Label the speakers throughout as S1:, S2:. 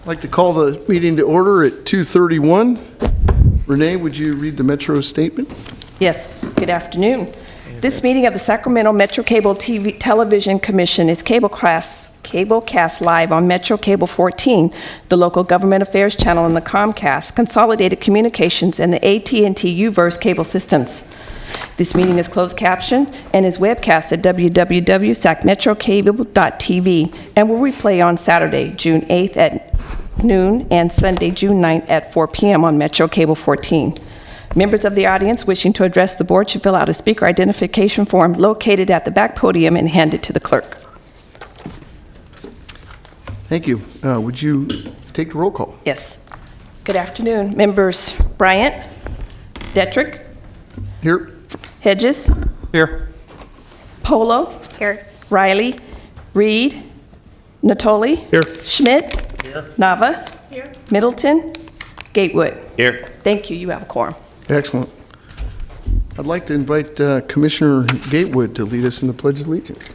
S1: I'd like to call the meeting to order at 2:31. Renee, would you read the Metro statement?
S2: Yes, good afternoon. This meeting of the Sacramento Metro Cable Television Commission is cablecast live on Metro Cable 14, the local government affairs channel in the Comcast, Consolidated Communications, and the AT&T U-verse cable systems. This meeting is closed captioned and is webcast at www.sacmetrocable.tv and will replay on Saturday, June 8th at noon and Sunday, June 9th at 4 p.m. on Metro Cable 14. Members of the audience wishing to address the board should fill out a speaker identification form located at the back podium and hand it to the clerk.
S1: Thank you. Would you take the roll call?
S2: Yes. Good afternoon. Members Bryant, Detrick,
S1: Here.
S2: Hedges,
S1: Here.
S2: Polo,
S3: Here.
S2: Riley, Reed, Natoli,
S4: Here.
S2: Schmidt,
S4: Here.
S2: Nava,
S3: Here.
S2: Middleton, Gatewood.
S4: Here.
S2: Thank you. You have a quorum.
S1: Excellent. I'd like to invite Commissioner Gatewood to lead us in the Pledge of Allegiance.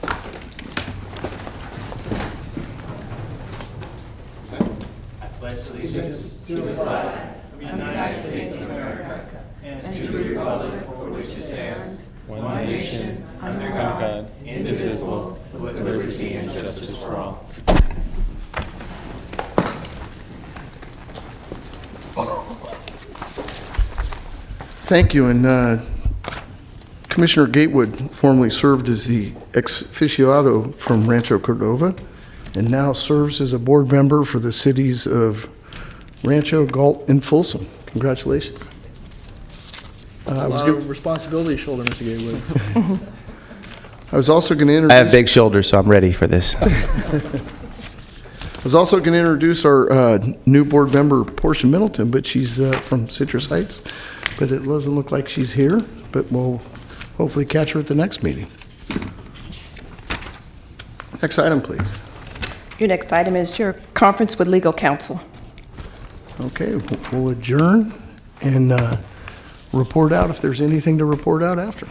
S4: One nation, under God, indivisible, with liberty and justice for all.
S1: Thank you. And Commissioner Gatewood formerly served as the ex officiado from Rancho, Cordova, and now serves as a board member for the cities of Rancho, Galt, and Folsom. Congratulations.
S5: A lot of responsibility shoulder, Mr. Gatewood.
S1: I was also going to introduce.
S6: I have big shoulders, so I'm ready for this.
S1: I was also going to introduce our new board member, Portia Middleton, but she's from Citrus Heights. But it doesn't look like she's here, but we'll hopefully catch her at the next meeting. Next item, please.
S2: Your next item is your conference with legal counsel.
S1: Okay, we'll adjourn and report out if there's anything to report out after.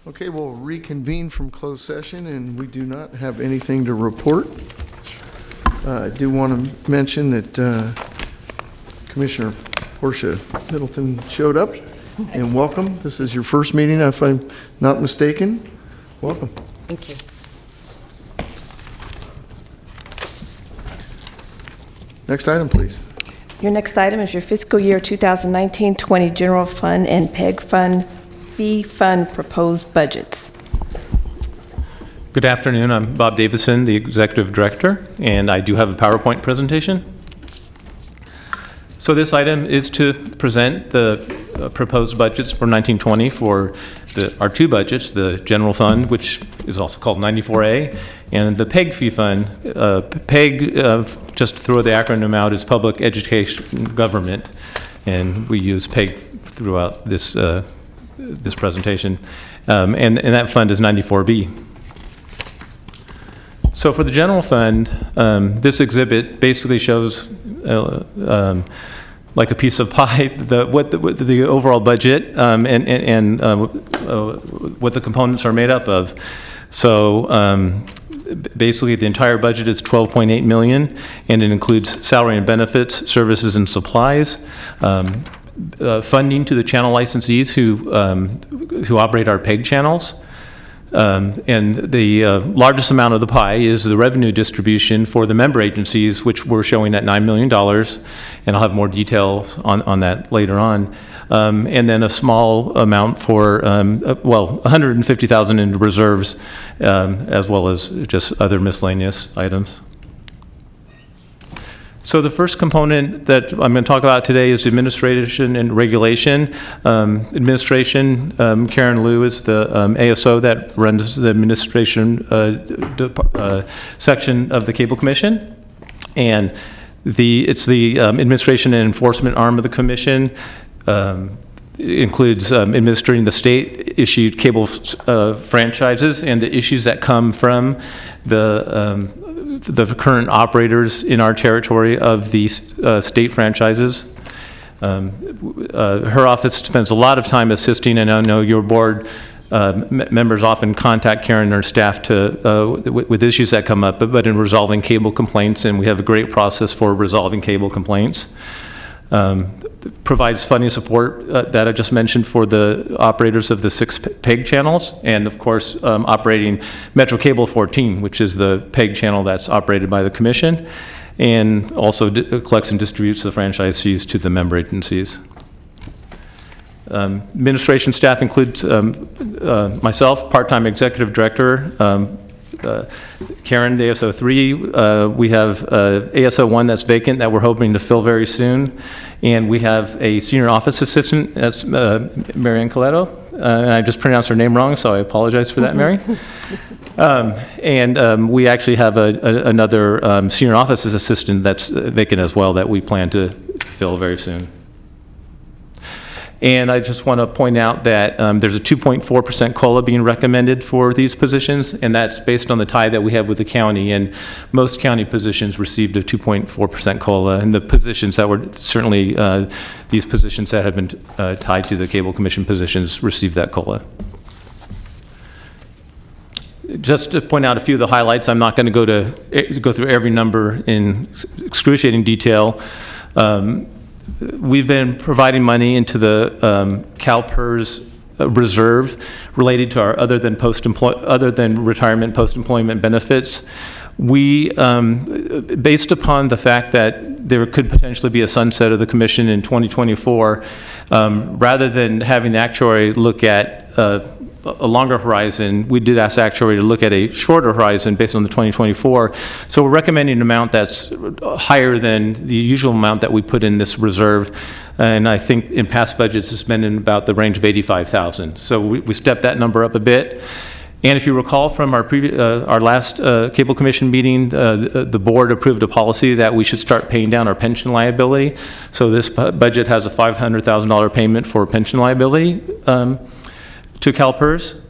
S1: Okay, we'll reconvene from closed session, and we do not have anything to report. I do want to mention that Commissioner Portia Middleton showed up, and welcome. This is your first meeting, if I'm not mistaken. Welcome.
S2: Thank you.
S1: Next item, please.
S2: Your next item is your fiscal year 2019-20 general fund and PEG fund fee fund proposed budgets.
S4: Good afternoon. I'm Bob Davison, the Executive Director, and I do have a PowerPoint presentation. So this item is to present the proposed budgets for 1920 for our two budgets, the general fund, which is also called 94A, and the PEG fee fund. PEG, just to throw the acronym out, is Public Education Government, and we use PEG throughout this this presentation, and that fund is 94B. So for the general fund, this exhibit basically shows like a piece of pie what the overall budget and what the components are made up of. So basically the entire budget is $12.8 million, and it includes salary and benefits, services and supplies, funding to the channel licensees who operate our PEG channels. And the largest amount of the pie is the revenue distribution for the member agencies, which we're showing at $9 million, and I'll have more details on that later on. And then a small amount for, $150,000 in reserves, as well as just other miscellaneous items. So the first component that I'm going to talk about today is administration and regulation. Administration, Karen Liu is the ASO that runs the administration section of the Cable Commission. And it's the administration and enforcement arm of the commission. It includes administering the state-issued cable franchises and the issues that come from the current operators in our territory of these state franchises. Her office spends a lot of time assisting, and I know your board members often contact Karen and her staff with issues that come up, but in resolving cable complaints, and we have a great process for resolving cable complaints. Provides funding support that I just mentioned for the operators of the 6 PEG channels, and of course operating Metro Cable 14, which is the PEG channel that's operated by the Commission, and also collects and distributes the franchisees to the member agencies. Administration staff includes myself, part-time executive director, Karen, the ASO 3. We have ASO 1 that's vacant that we're hoping to fill very soon. And we have a senior office assistant, that's Marianne Coletto. And I just pronounced her name wrong, so I apologize for that, Mary. We actually have another senior office assistant that's vacant as well that we plan to fill very soon. And I just want to point out that there's a 2.4% COLA being recommended for these positions, and that's based on the tie that we have with the county. And most county positions received a 2.4% COLA, and the positions that were certainly these positions that have been tied to the Cable Commission positions received that COLA. Just to point out a few of the highlights, I'm not going to go through every number in excruciating detail. We've been providing money into the CalPERS reserve related to our other than retirement post-employment benefits. We, based upon the fact that there could potentially be a sunset of the commission in 2024, rather than having the actuary look at a longer horizon, we did ask the actuary to look at a shorter horizon based on the 2024. So we're recommending an amount that's higher than the usual amount that we put in this reserve. And I think in past budgets, it's been in about the range of $85,000. So we stepped that number up a bit. And if you recall from our last Cable Commission meeting, the board approved a policy that we should start paying down our pension liability. So this budget has a $500,000 payment for pension liability to CalPERS.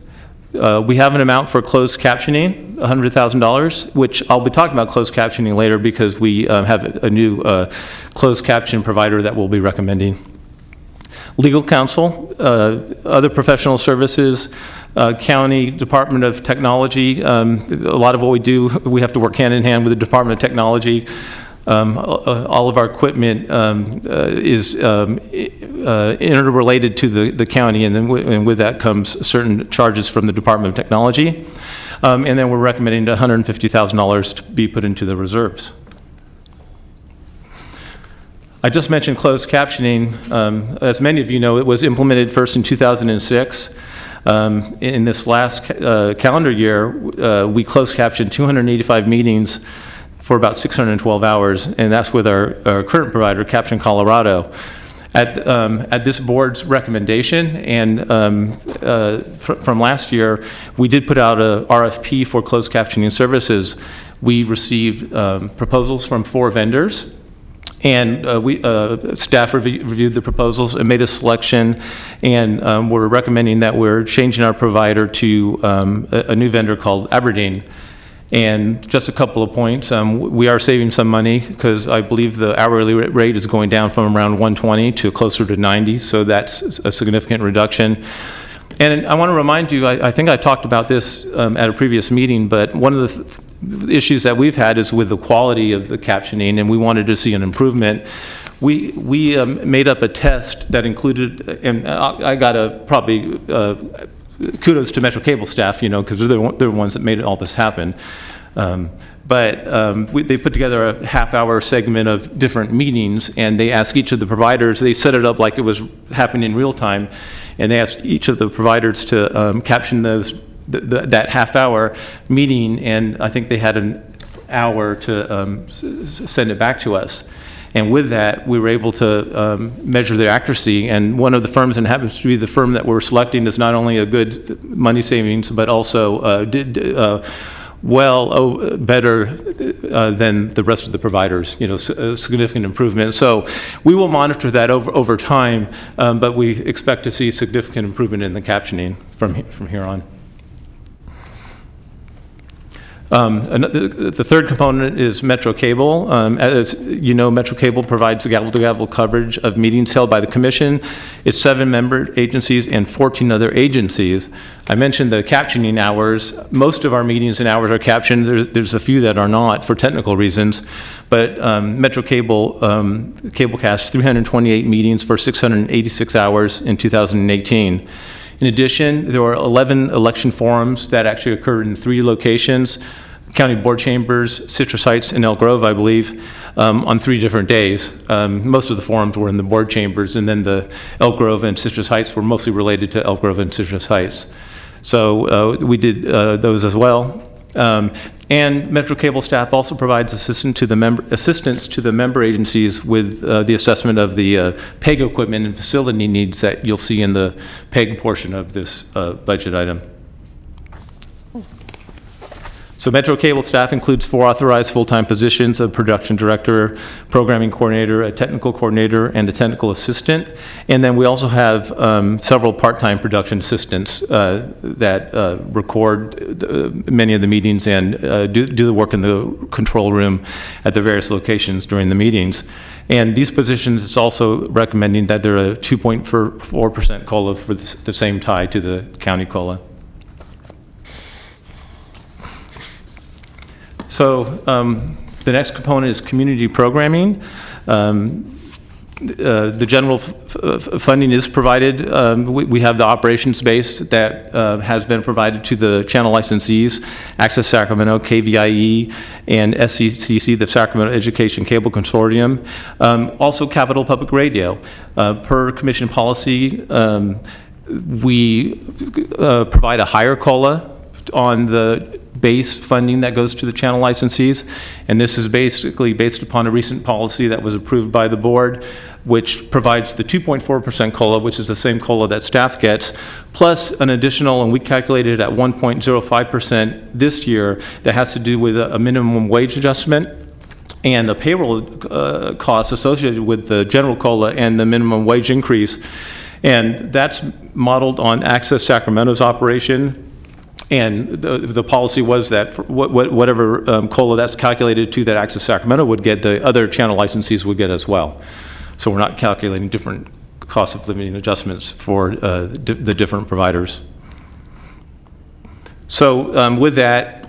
S4: We have an amount for closed captioning, $100,000, which I'll be talking about closed captioning later because we have a new closed caption provider that we'll be recommending. Legal counsel, other professional services, County Department of Technology. A lot of what we do, we have to work hand in hand with the Department of Technology. All of our equipment is interrelated to the county, and then with that comes certain charges from the Department of Technology. And then we're recommending $150,000 to be put into the reserves. I just mentioned closed captioning. As many of you know, it was implemented first in 2006. In this last calendar year, we closed captioned 285 meetings for about 612 hours, and that's with our current provider, Caption Colorado. At this board's recommendation, and from last year, we did put out a RFP for closed captioning services. We received proposals from 4 vendors, and staff reviewed the proposals and made a selection, and we're recommending that we're changing our provider to a new vendor called Aberdeen. And just a couple of points, we are saving some money because I believe the hourly rate is going down from around 120 to closer to 90, so that's a significant reduction. And I want to remind you, I think I talked about this at a previous meeting, but one of the issues that we've had is with the quality of the captioning, and we wanted to see an improvement. We made up a test that included, and I got to probably kudos to Metro Cable staff, because they're the ones that made all this happen. They put together a half-hour segment of different meetings, and they asked each of the providers, they set it up like it was happening in real time, and they asked each of the providers to caption that half-hour meeting, and I think they had an hour to send it back to us. And with that, we were able to measure their accuracy. And one of the firms, and happens to be the firm that we're selecting, is not only a good money savings, but also did better than the rest of the providers, a significant improvement. So we will monitor that over time, but we expect to see significant improvement in the captioning from here on. The third component is Metro Cable. As you know, Metro Cable provides gavel-to-gavel coverage of meetings held by the commission, its 7 member agencies, and 14 other agencies. I mentioned the captioning hours. Most of our meetings and hours are captioned. There's a few that are not for technical reasons, but Metro Cable cablecast 328 meetings for 686 hours in 2018. In addition, there were 11 election forums that actually occurred in 3 locations, County Board Chambers, Citrus Heights, and Elk Grove, I believe, on 3 different days. Most of the forums were in the board chambers, and then the Elk Grove and Citrus Heights were mostly related to Elk Grove and Citrus Heights. So we did those as well. And Metro Cable staff also provides assistance to the member agencies with the assessment of the PEG equipment and facility needs that you'll see in the PEG portion of this budget item. So Metro Cable staff includes 4 authorized full-time positions: a production director, programming coordinator, a technical coordinator, and a technical assistant. And then we also have several part-time production assistants that record many of the meetings and do the work in the control room at the various locations during the meetings. And these positions, it's also recommending that they're a 2.4% COLA for the same tie to the county COLA. So the next component is community programming. The general funding is provided. We have the operations base that has been provided to the channel licensees, Access Sacramento, KVIE, and SCCC, the Sacramento Education Cable Consortium. Also Capital Public Radio. Per commission policy, we provide a higher COLA on the base funding that goes to the channel licensees, and this is basically based upon a recent policy that was approved by the board, which provides the 2.4% COLA, which is the same COLA that staff gets, plus an additional, and we calculated it at 1.05% this year, that has to do with a minimum wage adjustment and a payroll cost associated with the general COLA and the minimum wage increase. And that's modeled on Access Sacramento's operation. And the policy was that for whatever COLA that's calculated to that Access Sacramento would get, the other channel licensees would get as well. So we're not calculating different cost of living adjustments for the different providers. So with that,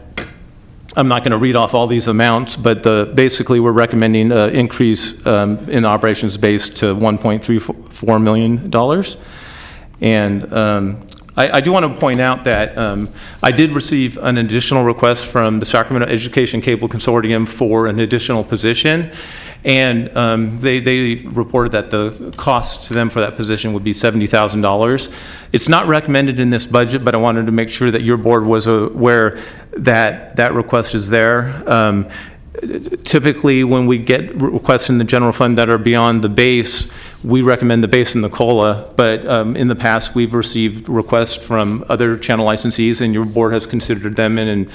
S4: I'm not going to read off all these amounts, but basically we're recommending an increase in the operations base to $1.34 million. And I do want to point out that I did receive an additional request from the Sacramento Education Cable Consortium for an additional position, and they reported that the cost to them for that position would be $70,000. It's not recommended in this budget, but I wanted to make sure that your board was aware that that request is there. Typically, when we get requests in the general fund that are beyond the base, we recommend the base and the COLA, but in the past, we've received requests from other channel licensees, and your board has considered them, and in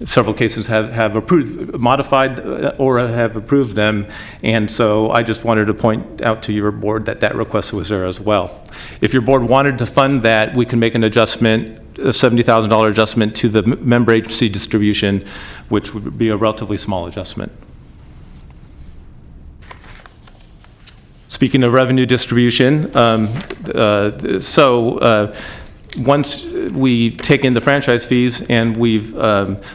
S4: several cases have approved, modified, or have approved them, and so I just wanted to point out to your board that that request was there as well. If your board wanted to fund that, we can make an adjustment, a $70,000 adjustment to the member agency distribution, which would be a relatively small adjustment. Speaking of revenue distribution, once we take in the franchise fees and we've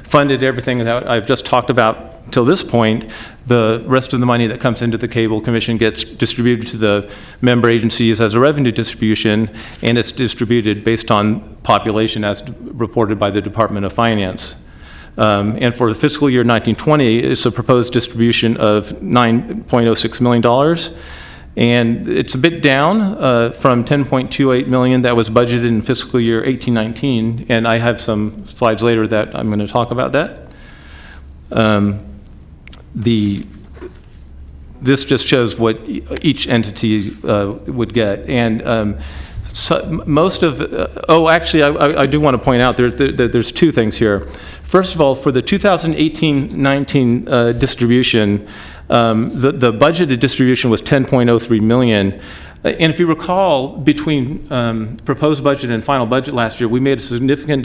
S4: funded everything that I've just talked about till this point, the rest of the money that comes into the Cable Commission gets distributed to the member agencies as a revenue distribution, and it's distributed based on population as reported by the Department of Finance. And for the fiscal year 1920, it's a proposed distribution of $9.06 million. And it's a bit down from $10.28 million that was budgeted in fiscal year 18-19, and I have some slides later that I'm going to talk about that. This just shows what each entity would get, and so most of, actually, I do want to point out there's 2 things here. First of all, for the 2018-19 distribution, the budgeted distribution was $10.03 million. And if you recall, between proposed budget and final budget last year, we made a significant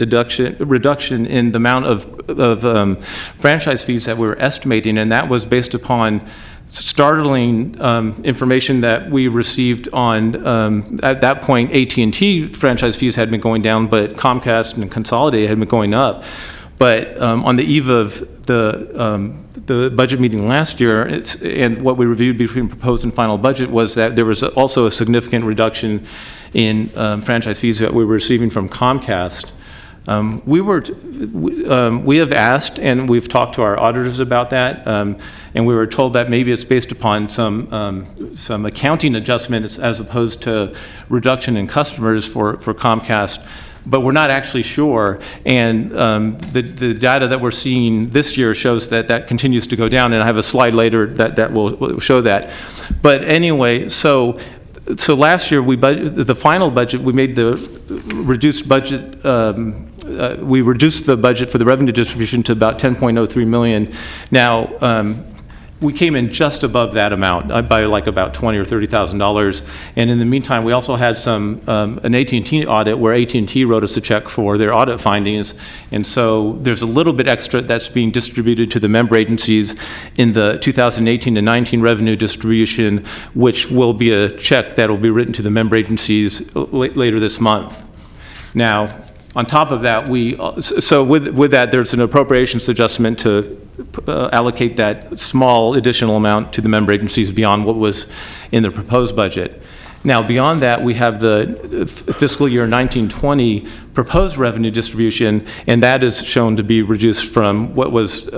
S4: reduction in the amount of franchise fees that we were estimating, and that was based upon startling information that we received on, at that point, AT&T franchise fees had been going down, but Comcast and Consolidated had been going up. But on the eve of the budget meeting last year, and what we reviewed between proposed and final budget was that there was also a significant reduction in franchise fees that we were receiving from Comcast. We have asked, and we've talked to our auditors about that, and we were told that maybe it's based upon some accounting adjustments as opposed to reduction in customers for Comcast, but we're not actually sure. And the data that we're seeing this year shows that that continues to go down, and I have a slide later that will show that. But anyway, so last year, the final budget, we made the reduced budget, we reduced the budget for the revenue distribution to about $10.03 million. Now, we came in just above that amount by like about $20,000 or $30,000. And in the meantime, we also had an AT&T audit where AT&T wrote us a check for their audit findings. And so there's a little bit extra that's being distributed to the member agencies in the 2018 to 19 revenue distribution, which will be a check that will be written to the member agencies later this month. Now, on top of that, so with that, there's an appropriations adjustment to allocate that small additional amount to the member agencies beyond what was in the proposed budget. Now, beyond that, we have the fiscal year 1920 proposed revenue distribution, and that is shown to be reduced from what was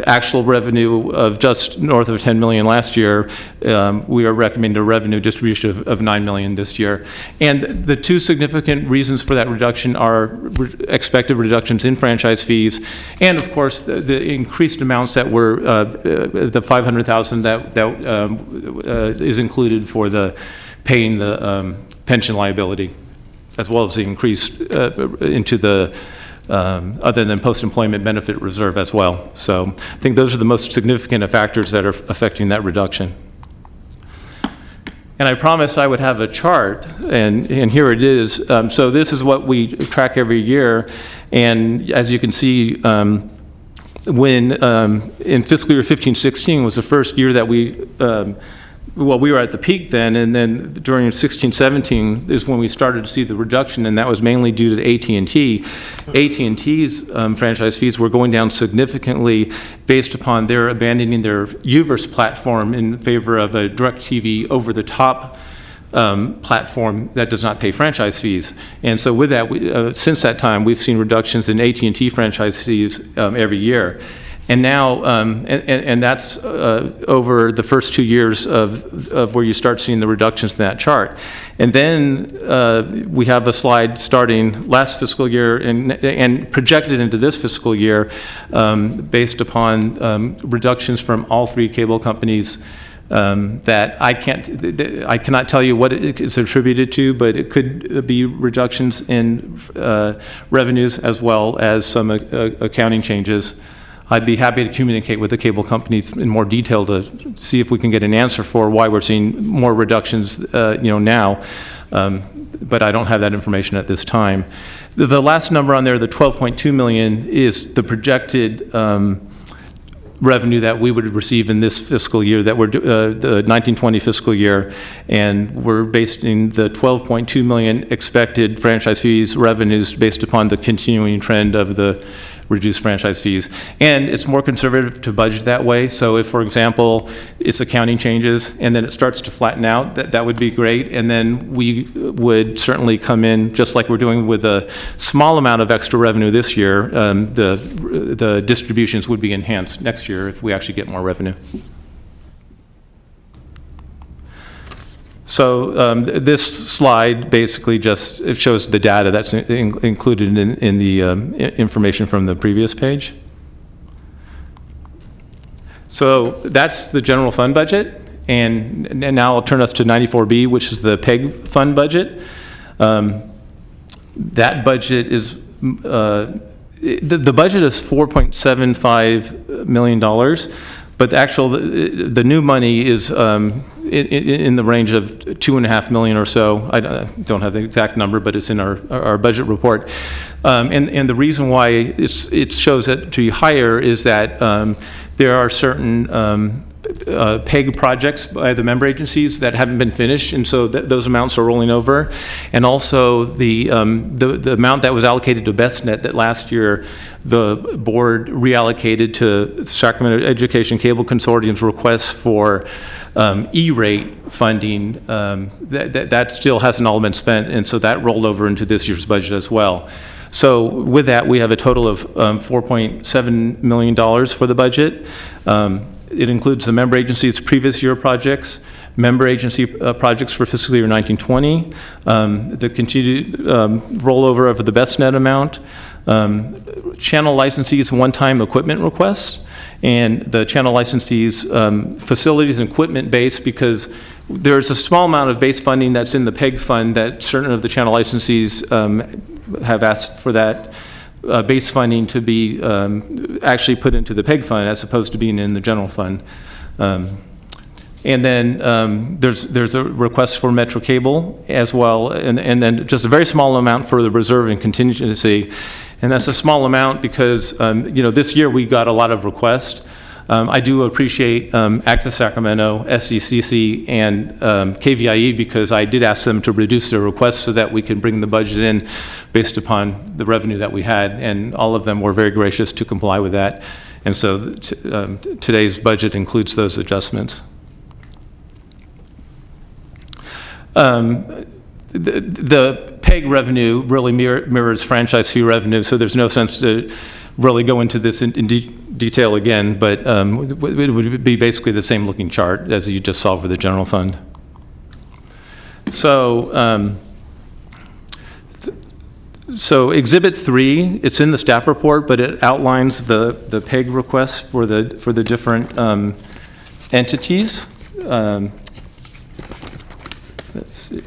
S4: actual revenue of just north of $10 million last year. We are recommending a revenue distribution of $9 million this year. And the two significant reasons for that reduction are expected reductions in franchise fees, and of course the increased amounts that were the $500,000 that is included for the paying the pension liability, as well as the increase into the other than post-employment benefit reserve as well. So I think those are the most significant factors that are affecting that reduction. And I promised I would have a chart, and here it is. So this is what we track every year, and as you can see, when in fiscal year 15-16 was the first year that we were at the peak then, and then during 16-17 is when we started to see the reduction, and that was mainly due to AT&T. AT&T's franchise fees were going down significantly based upon their abandoning their UVerse platform in favor of a DirecTV over-the-top platform that does not pay franchise fees. And so with that, since that time, we've seen reductions in AT&T franchise fees every year. And now, and that's over the first 2 years of where you start seeing the reductions in that chart. And then we have a slide starting last fiscal year and projected into this fiscal year based upon reductions from all three cable companies that I cannot tell you what it is attributed to, but it could be reductions in revenues as well as some accounting changes. I'd be happy to communicate with the cable companies in more detail to see if we can get an answer for why we're seeing more reductions, now, but I don't have that information at this time. The last number on there, the 12.2 million, is the projected revenue that we would receive in this fiscal year, that we're the 1920 fiscal year, and we're basing the 12.2 million expected franchise fees revenues based upon the continuing trend of the reduced franchise fees. And it's more conservative to budget that way. So if, for example, it's accounting changes and then it starts to flatten out, that would be great. And then we would certainly come in, just like we're doing with a small amount of extra revenue this year, the distributions would be enhanced next year if we actually get more revenue. So this slide basically just it shows the data that's included in the information from the previous page. So that's the general fund budget, and now I'll turn us to 94B, which is the PEG fund budget. That budget is the budget is $4.75 million. But the new money is in the range of $2.5 million or so. I don't have the exact number, but it's in our budget report. And the reason why it shows that to be higher is that there are certain PEG projects by the member agencies that haven't been finished, and so those amounts are rolling over. And also the amount that was allocated to BestNet that last year the board reallocated to Sacramento Education Cable Consortium's request for E-rate funding, that still hasn't all been spent, and so that rolled over into this year's budget as well. So with that, we have a total of $4.7 million for the budget. It includes the member agency's previous year projects, member agency projects for fiscal year 1920, the continued rollover of the BestNet amount, channel licensees one-time equipment requests, and the channel licensees facilities and equipment base, because there's a small amount of base funding that's in the PEG fund that certain of the channel licensees have asked for that base funding to be actually put into the PEG fund as opposed to being in the general fund. And then there's a request for Metro Cable as well, and then just a very small amount for the reserve and contingency. And that's a small amount because this year we got a lot of requests. I do appreciate Access Sacramento, SCCC, and KVIE, because I did ask them to reduce their requests so that we can bring the budget in based upon the revenue that we had, and all of them were very gracious to comply with that. And so today's budget includes those adjustments. The PEG revenue really mirrors franchise fee revenue, so there's no sense to really go into this in detail again, but it would be basically the same looking chart as you just saw for the general fund. So, so Exhibit 3, it's in the staff report, but it outlines the PEG requests for the different entities. Let's see.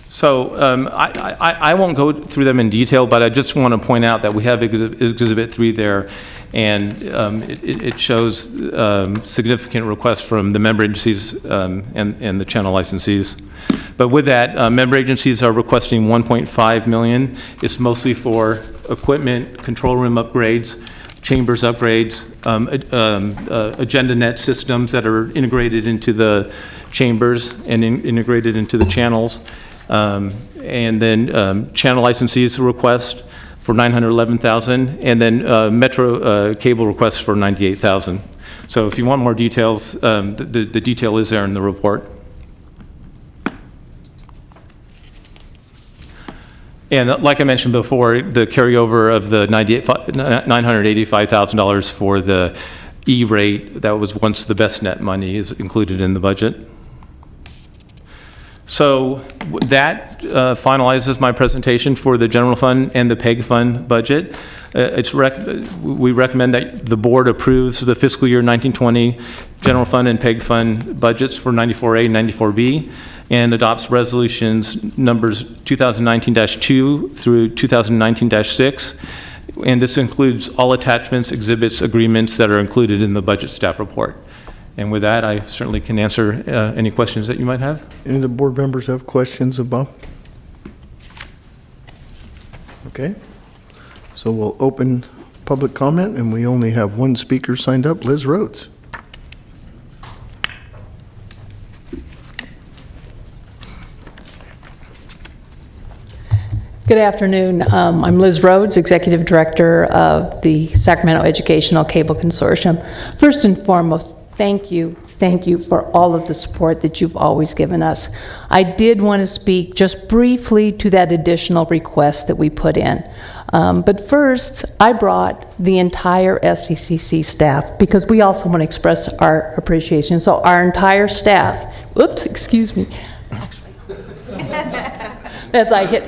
S4: So I won't go through them in detail, but I just want to point out that we have Exhibit 3 there, and it shows significant requests from the member agencies and the channel licensees. But with that, member agencies are requesting $1.5 million. It's mostly for equipment, control room upgrades, chambers upgrades, AgendaNet systems that are integrated into the chambers and integrated into the channels. And then channel licensees request for $911,000, and then Metro Cable request for $98,000. So if you want more details, the detail is there in the report. And like I mentioned before, the carryover of the $985,000 for the E-rate, that was once the BestNet money, is included in the budget. So that finalizes my presentation for the general fund and the PEG fund budget. We recommend that the board approves the fiscal year 1920 general fund and PEG fund budgets for 94A and 94B, and adopts resolutions numbers 2019-2 through 2019-6. And this includes all attachments, exhibits, agreements that are included in the budget staff report. And with that, I certainly can answer any questions that you might have.
S1: Any of the board members have questions about? Okay. So we'll open public comment, and we only have one speaker signed up, Liz Rhodes.
S3: Good afternoon. I'm Liz Rhodes, Executive Director of the Sacramento Educational Cable Consortium. First and foremost, thank you for all of the support that you've always given us. I did want to speak just briefly to that additional request that we put in. But first, I brought the entire SCCC staff because we also want to express our appreciation. So our entire staff, oops, excuse me. As I hit,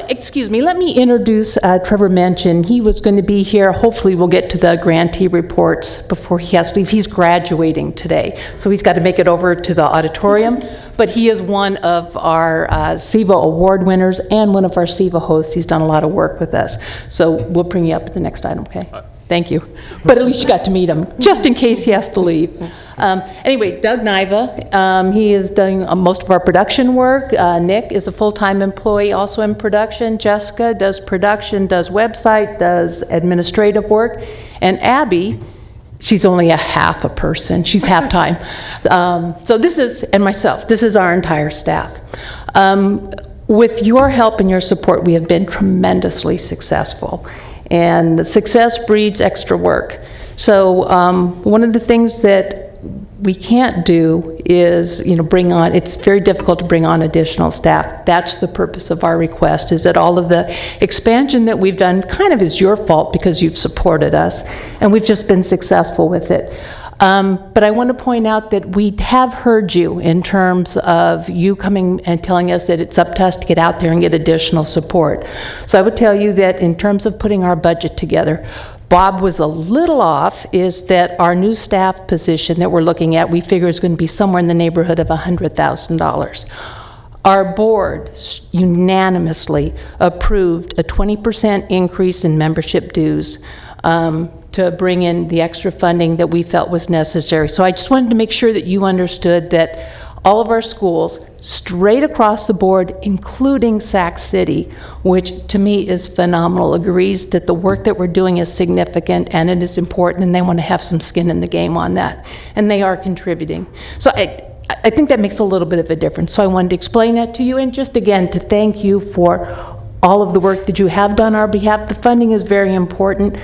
S3: excuse me, let me introduce Trevor Mention. He was going to be here. Hopefully we'll get to the grantee reports before he has to leave. He's graduating today, so he's got to make it over to the auditorium. but he is one of our SIVA award winners and one of our SIVA hosts. He's done a lot of work with us. So we'll bring you up at the next item, okay? Thank you. But at least you got to meet him, just in case he has to leave. Anyway, Doug Niva, he is doing most of our production work. Nick is a full-time employee also in production. Jessica does production, does website, does administrative work. And Abby, she's only a half a person. She's half-time. So this is, and myself, this is our entire staff. With your help and your support, we have been tremendously successful. And success breeds extra work. So one of the things that we can't do is, bring on, it's very difficult to bring on additional staff. That's the purpose of our request, is that all of the expansion that we've done kind of is your fault because you've supported us, and we've just been successful with it. But I want to point out that we have heard you in terms of you coming and telling us that it's up to us to get out there and get additional support. So I would tell you that in terms of putting our budget together, Bob was a little off, is that our new staff position that we're looking at, we figure is going to be somewhere in the neighborhood of $100,000. Our board unanimously approved a 20% increase in membership dues to bring in the extra funding that we felt was necessary. So I just wanted to make sure that you understood that all of our schools, straight across the board, including Sac City, which to me is phenomenal, agrees that the work that we're doing is significant and it is important, and they want to have some skin in the game on that. And they are contributing. So I think that makes a little bit of a difference. So I wanted to explain that to you, and just again to thank you for all of the work that you have done on our behalf. The funding is very important.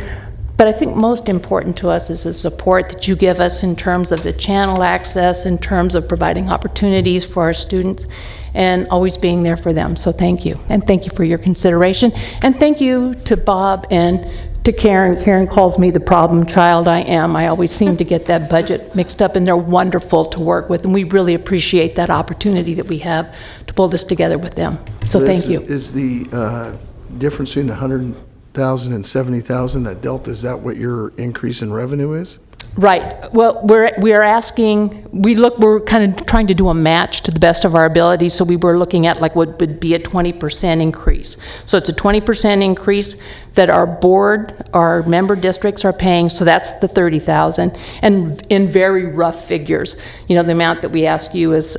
S3: But I think most important to us is the support that you give us in terms of the channel access, in terms of providing opportunities for our students, and always being there for them. So thank you, and thank you for your consideration. And thank you to Bob and to Karen. Karen calls me the problem child. I am. I always seem to get that budget mixed up, and they're wonderful to work with, and we really appreciate that opportunity that we have to pull this together with them. So thank you.
S1: Is the difference between the 100,000 and 70,000, that delta, is that what your increase in revenue is?
S3: Right. Well, we're asking, we're kind of trying to do a match to the best of our ability, so we were looking at like what would be a 20% increase. So it's a 20% increase that our board, our member districts are paying, so that's the 30,000. And in very rough figures, the amount that we ask you is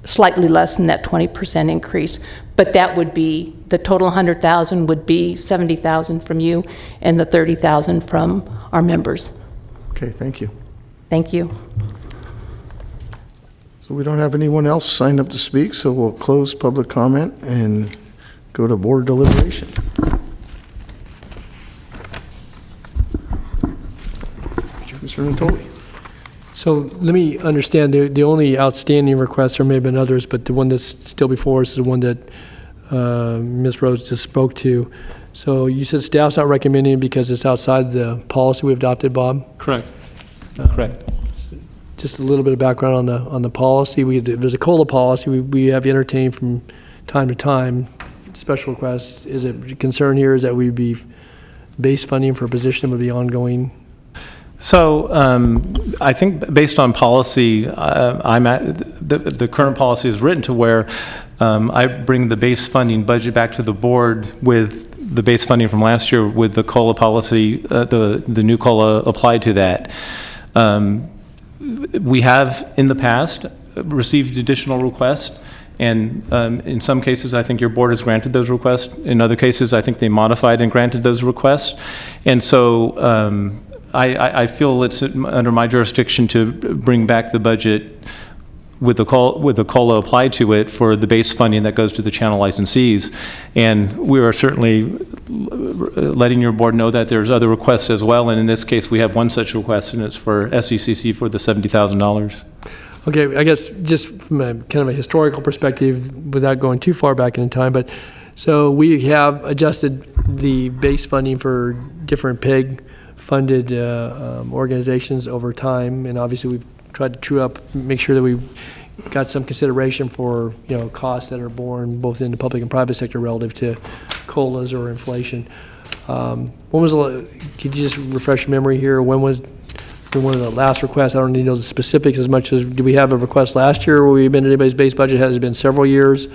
S3: slightly less than that 20% increase. But that would be, the total 100,000 would be 70,000 from you and the 30,000 from our members.
S1: Okay, thank you.
S3: Thank you.
S1: So we don't have anyone else signed up to speak, so we'll close public comment and go to board deliberation. Mr. Natoli.
S7: So let me understand, the only outstanding request, there may have been others, but the one that's still before us is the one that Ms. Rhodes just spoke to. So you said staff's not recommending it because it's outside the policy we adopted, Bob?
S4: Correct. Correct.
S7: Just a little bit of background on the policy. There's a COLA policy we have entertained from time to time, special requests. Is it a concern here is that we'd be base funding for a position that would be ongoing?
S4: So I think based on policy, the current policy is written to where I bring the base funding budget back to the board with the base funding from last year with the COLA policy, the new COLA applied to that. We have in the past received additional requests, and in some cases I think your board has granted those requests. In other cases I think they modified and granted those requests. And so I feel it's under my jurisdiction to bring back the budget with the COLA applied to it for the base funding that goes to the channel licensees. And we are certainly letting your board know that there's other requests as well. And in this case, we have one such request, and it's for SECC for the $70,000.
S7: Okay, I guess just from a kind of a historical perspective, without going too far back in time, but so we have adjusted the base funding for different PEG-funded organizations over time, and obviously we've tried to true up, make sure that we got some consideration for costs that are borne both in the public and private sector relative to COLAs or inflation. When was could you just refresh your memory here? When was for one of the last requests. I don't need to know the specifics as much as, do we have a request last year where we amended anybody's base budget? Has it been several years?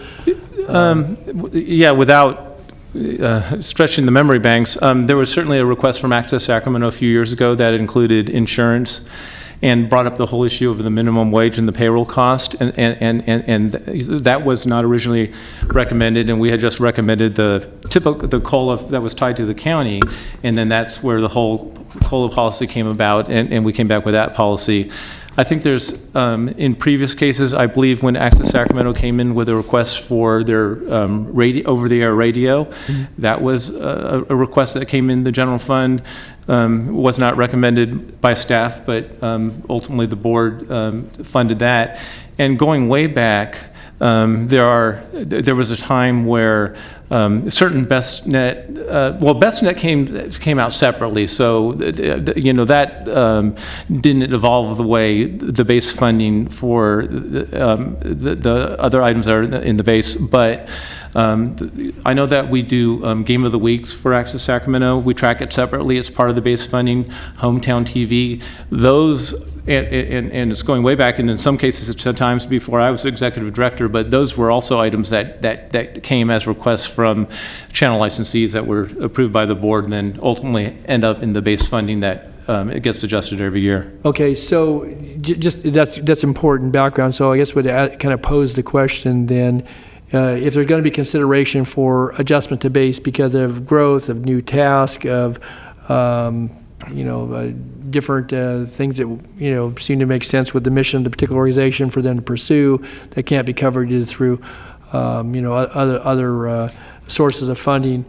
S4: Yeah, without stretching the memory banks, there was certainly a request from Access Sacramento a few years ago that included insurance and brought up the whole issue of the minimum wage and the payroll cost, and that was not originally recommended, and we had just recommended the COLA that was tied to the county, and then that's where the whole COLA policy came about, and we came back with that policy. I think there's, in previous cases, I believe when Access Sacramento came in with a request for their over-the-air radio, that was a request that came in the general fund, was not recommended by staff, but ultimately the board funded that. And going way back, there was a time where certain BestNet, BestNet came out separately, so that didn't evolve the way the base funding for the other items that are in the base. But I know that we do Game of the Weeks for Access Sacramento. We track it separately. It's part of the base funding. Hometown TV, those. And it's going way back, and in some cases, it's at times before I was executive director, but those were also items that came as requests from channel licensees that were approved by the board and then ultimately end up in the base funding that it gets adjusted every year.
S7: Okay, so just that's important background. So I guess would kind of pose the question then, if there's going to be consideration for adjustment to base because of growth, of new task, of different things that seem to make sense with the mission of the particular organization for them to pursue that can't be covered either through other sources of funding.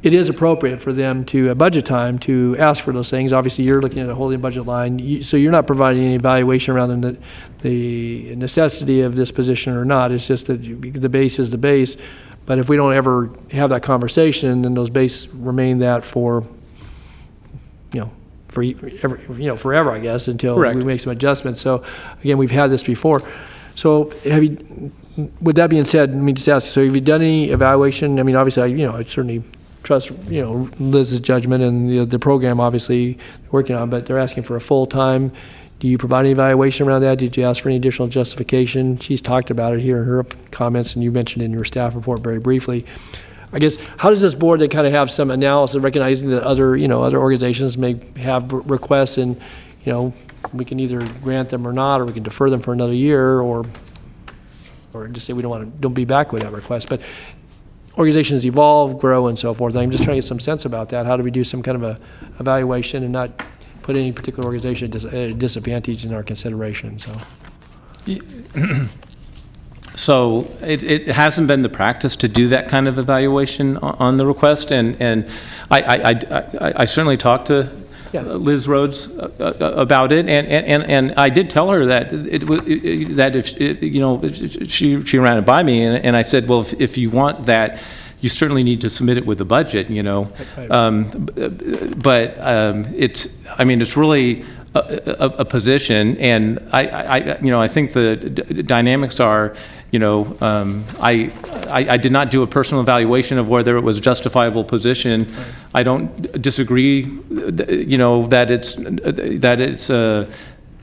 S7: It is appropriate for them to, at budget time, to ask for those things. Obviously, you're looking at a holding budget line, so you're not providing any evaluation around the necessity of this position or not. It's just that the base is the base. But if we don't ever have that conversation, then those base remain that for forever, I guess, until
S4: Correct.
S7: we make some adjustments. So, again, we've had this before. So, with that being said, let me just ask, so have you done any evaluation? I mean, obviously, I certainly trust, Liz's judgment and the program, obviously, working on, but they're asking for a full-time. Do you provide any evaluation around that? Did you ask for any additional justification? She's talked about it here in her comments, and you mentioned it in your staff report very briefly. I guess, how does this board then kind of have some analysis, recognizing that other organizations may have requests, and, we can either grant them or not, or we can defer them for another year, or just say we don't be back with that request. But organizations evolve, grow, and so forth. I'm just trying to get some sense about that. How do we do some kind of a evaluation and not put any particular organization at a disadvantage in our consideration?
S4: So it hasn't been the practice to do that kind of evaluation on the request, and I certainly talked to Liz Rhodes about it, and I did tell her that if she ran it by me, and I said, well, if you want that, you certainly need to submit it with the budget, but it's really a position, and I think the dynamics are, I did not do a personal evaluation of whether it was a justifiable position. Right. I don't disagree, that it's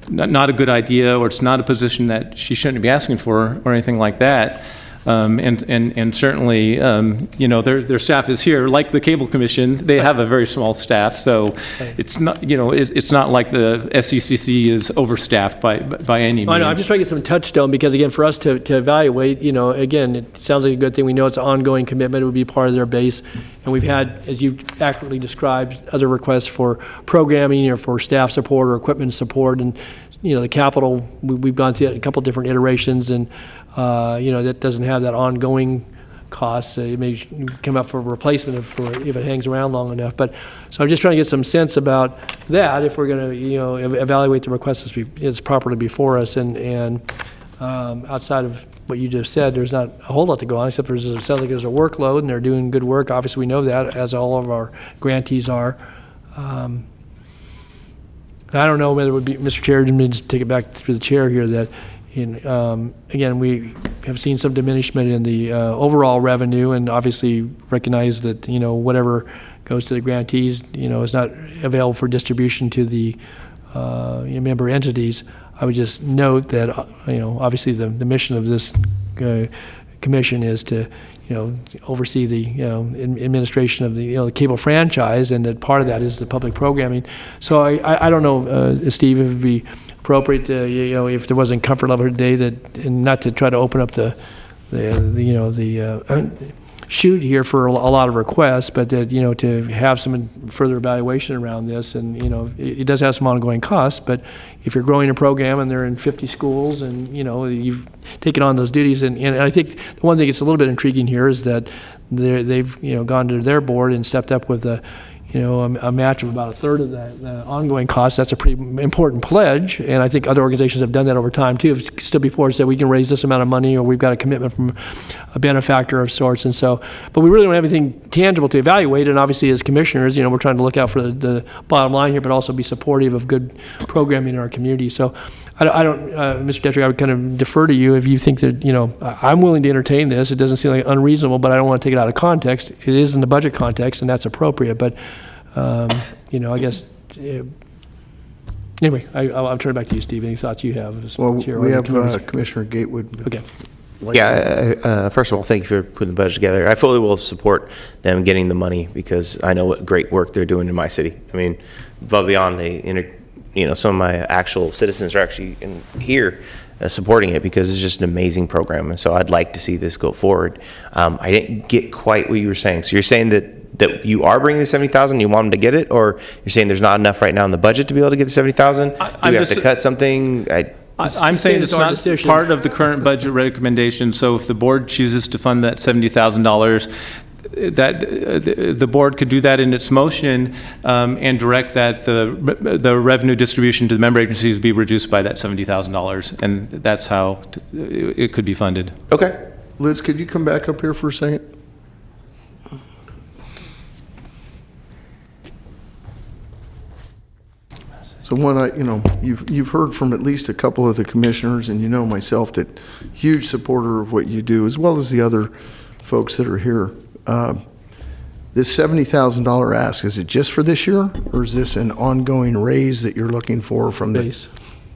S4: not a good idea, or it's not a position that she shouldn't be asking for, or anything like that. And certainly, their staff is here, like the Cable Commission. They have a very small staff, so it's not, it's not like the SCCC is overstaffed by any means.
S7: I know. I'm just trying to get some touchstone, because again, for us to evaluate, again, it sounds like a good thing. We know it's an ongoing commitment. It would be part of their base, and we've had, as you accurately described, other requests for programming or for staff support or equipment support, and the capital. We've gone through a couple different iterations, and that doesn't have that ongoing cost. It may come up for a replacement if it hangs around long enough. But so I'm just trying to get some sense about that, if we're going to evaluate the request as properly before us. And outside of what you just said, there's not a whole lot to go on, except it sounds like there's a workload, and they're doing good work. Obviously, we know that, as all of our grantees are. I don't know whether it would be, Mr. Chair, let me just take it back through the chair here, that again, we have seen some diminishment in the overall revenue, and obviously recognize that whatever goes to the grantees is not available for distribution to the member entities, I would just note that, obviously the mission of this commission is to, oversee the, administration of the, the cable franchise, and that part of that is the public programming. So I don't know, Steve, if it would be appropriate to, if there wasn't comfort level today, that, and not to try to open up the shoot here for a lot of requests, but that, to have some further evaluation around this. And, it does have some ongoing costs, but if you're growing a program and they're in 50 schools and, you've taken on those duties, and I think the one thing that's a little bit intriguing here is that they've, gone to their board and stepped up with a match of about a third of the ongoing costs. That's a pretty important pledge, and I think other organizations have done that over time too. Have stood before and said we can raise this amount of money, or we've got a commitment from a benefactor of sorts. And so, but we really don't have anything tangible to evaluate. And obviously, as commissioners, we're trying to look out for the bottom line here, but also be supportive of good programming in our community. So, I don't, Mr. Detrick, I would kind of defer to you if you think that, I'm willing to entertain this. It doesn't seem like unreasonable, but I don't want to take it out of context. It is in the budget context, and that's appropriate. But I guess, anyway, I'll turn it back to you, Steve. Any thoughts you have?
S1: Well, we have Commissioner Gatewood.
S7: Okay.
S6: Yeah, first of all, thank you for putting the budget together. I fully will support them getting the money because I know what great work they're doing in my city. I mean, above beyond, some of my actual citizens are actually here supporting it because it's just an amazing program. And so I'd like to see this go forward. I didn't get quite what you were saying. So you're saying that you are bringing the 70,000, you want them to get it, or you're saying there's not enough right now in the budget to be able to get the 70,000? Do we have to cut something?
S4: I'm saying it's not part of the current budget recommendation. So if the board chooses to fund that $70,000, that the board could do that in its motion and direct that the revenue distribution to the member agencies be reduced by that $70,000, and that's how it could be funded.
S6: Okay.
S1: Liz, could you come back up here for a second? So you've heard from at least a couple of the commissioners, and myself, that huge supporter of what you do, as well as the other folks that are here. This $70,000 ask, is it just for this year, or is this an ongoing raise that you're looking for from the base?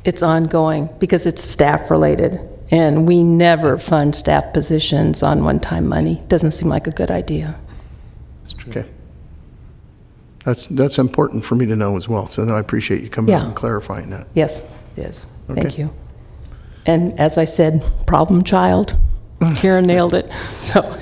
S3: It's ongoing because it's staff related, and we never fund staff positions on one-time money. Doesn't seem like a good idea.
S1: Okay. That's important for me to know as well. So I appreciate you coming out and clarifying that.
S3: Yes, it is.
S1: Okay.
S3: Thank you. And as I said, problem child. Karen nailed it. So,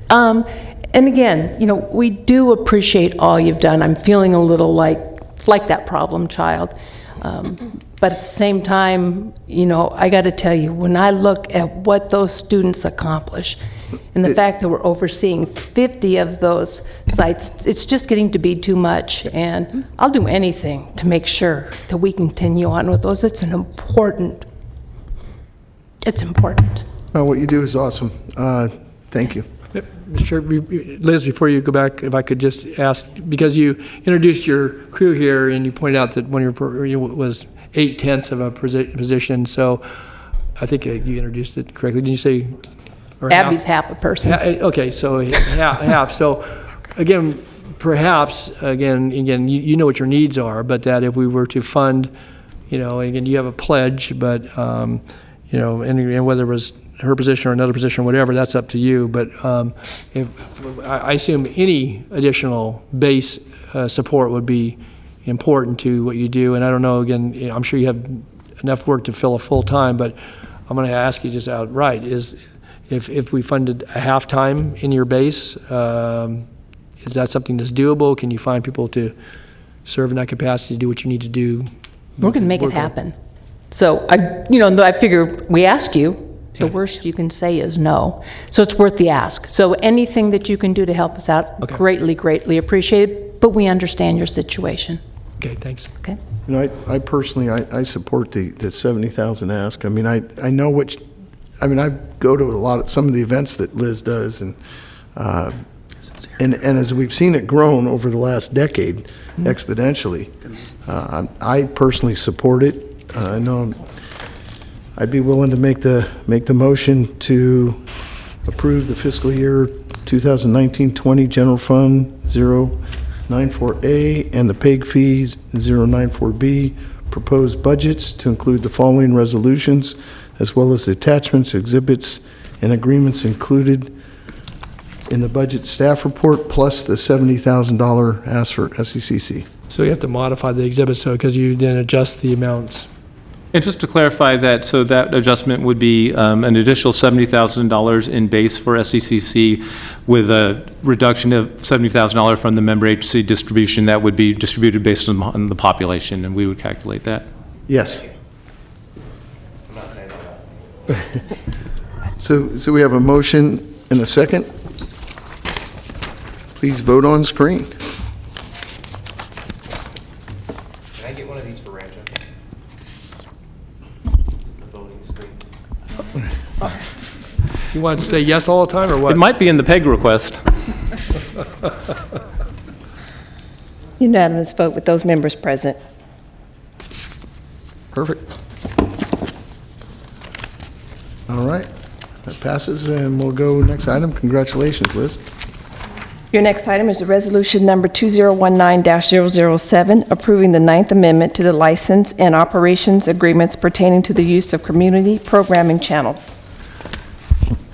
S3: and again, we do appreciate all you've done. I'm feeling a little like that problem child. But at the same time, I got to tell you, when I look at what those students accomplish, and the fact that we're overseeing 50 of those sites, it's just getting to be too much. And I'll do anything to make sure that we continue on with those. It's important.
S1: Well, what you do is awesome. Thank you.
S7: Mr. Chair, Liz, before you go back, if I could just ask, because you introduced your crew here and you pointed out that one of your was 8/10 of a position, so I think you introduced it correctly. Did you say?
S3: Abby's half a person.
S7: Okay, so half. So again, perhaps, again, you know what your needs are, but that if we were to fund, again, you have a pledge, but, and whether it was her position or another position or whatever, that's up to you. But I assume any additional base support would be important to what you do. And I don't know, again, I'm sure you have enough work to fill a full time, but I'm going to ask you just outright, is if we funded a half-time in your base, is that something that's doable? Can you find people to serve in that capacity, to do what you need to do?
S3: We're going to make it happen. So, I figure we asked you, the worst you can say is no. So it's worth the ask. So anything that you can do to help us out, greatly appreciated, but we understand your situation.
S7: Okay, thanks.
S3: Okay.
S1: I personally, I support the 70,000 ask. I mean, I know I go to some of the events that Liz does, and as we've seen it grown over the last decade exponentially, I personally support it. I know I'd be willing to make the motion to approve the fiscal year 2019-20 general fund 094A and the PEG fees 094B proposed budgets to include the following resolutions, as well as the attachments, exhibits, and agreements included in the budget staff report, plus the $70,000 asked for SECC.
S7: So you have to modify the exhibit, so, because you didn't adjust the amounts.
S4: And just to clarify that, so that adjustment would be an additional $70,000 in base for SECC with a reduction of $70,000 from the member agency distribution that would be distributed based on the population, and we would calculate that.
S1: Yes. So we have a motion and a second. Please vote on screen.
S6: Can I get one of these for Rancho? The voting screen.
S7: You wanted to say yes all the time, or
S4: It
S7: what?
S4: might be in the PEG request.
S2: Unanimous vote with those members present.
S1: Perfect. All right, that passes, and we'll go next item. Congratulations, Liz.
S2: Your next item is a resolution number 2019-007, approving the Ninth Amendment to the license and operations agreements pertaining to the use of community programming channels.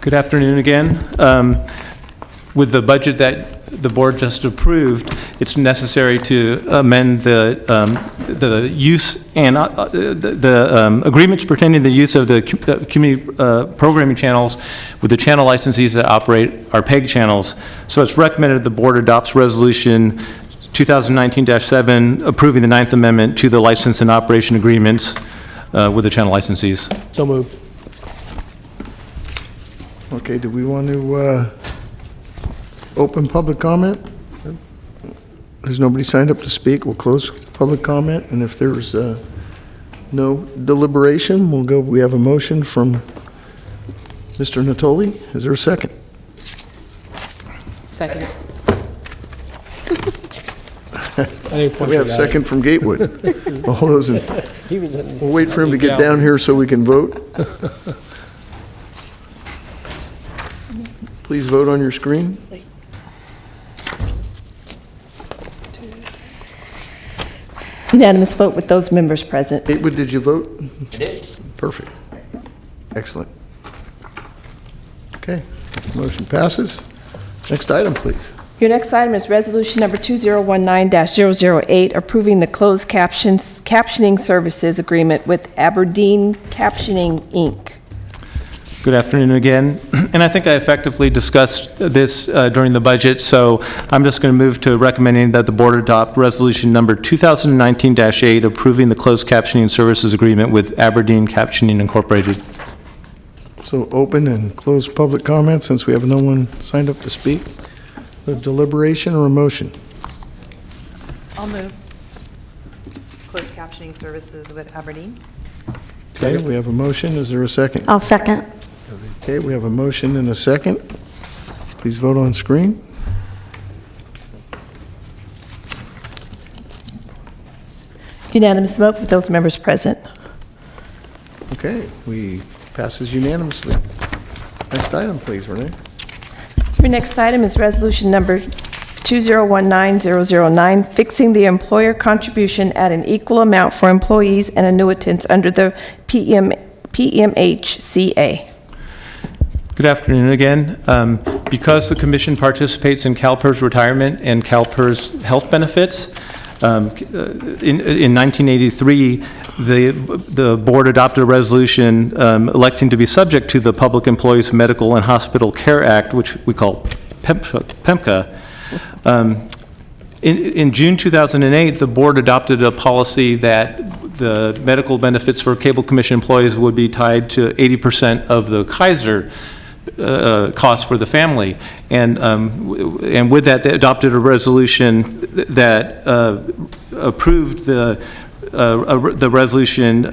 S4: Good afternoon again. With the budget that the board just approved, it's necessary to amend the use and the agreements pertaining to the use of the community programming channels with the channel licensees that operate our PEG channels. So it's recommended the board adopts resolution 2019-7 approving the Ninth Amendment to the license and operation agreements with the channel licensees.
S7: So moved.
S1: Okay, do we want to open public comment? There's nobody signed up to speak. We'll close public comment, and if there's no deliberation, we'll go. We have a motion from Mr. Natoli. Is there a second?
S2: Second.
S1: We have a second from Gatewood. All those in, we'll wait for him to get down here so we can vote. Please vote on your screen.
S2: Unanimous vote with those members present.
S1: Gatewood, did you vote?
S6: I did.
S1: Perfect. Excellent. Okay, motion passes. Next item, please.
S2: Your next item is resolution number 2019-008, approving the closed captioning services agreement with Aberdeen Captioning, Inc.
S4: Good afternoon again. And I think I effectively discussed this during the budget, so I'm just going to move to recommending that the board adopt resolution number 2019-8 approving the closed captioning services agreement with Aberdeen Captioning Incorporated.
S1: So open and close public comment since we have no one signed up to speak. A deliberation or a motion?
S8: I'll move. Closed captioning services with Aberdeen.
S1: Okay, we have a motion. Is there a second?
S9: I'll second.
S1: Okay, we have a motion and a second. Please vote on screen.
S2: Unanimous vote with those members present.
S1: Okay, passes unanimously. Next item, please, Renee.
S2: Your next item is resolution number 2019-009, fixing the employer contribution at an equal amount for employees and annuitants under the PMHCA.
S4: Good afternoon again. Because the commission participates in CalPERS retirement and CalPERS health benefits, in 1983, the board adopted a resolution electing to be subject to the Public Employees Medical and Hospital Care Act, which we call PEMCA. In June 2008, the board adopted a policy that the medical benefits for Cable Commission employees would be tied to 80% of the Kaiser cost for the family, and with that, they adopted a resolution that approved the resolution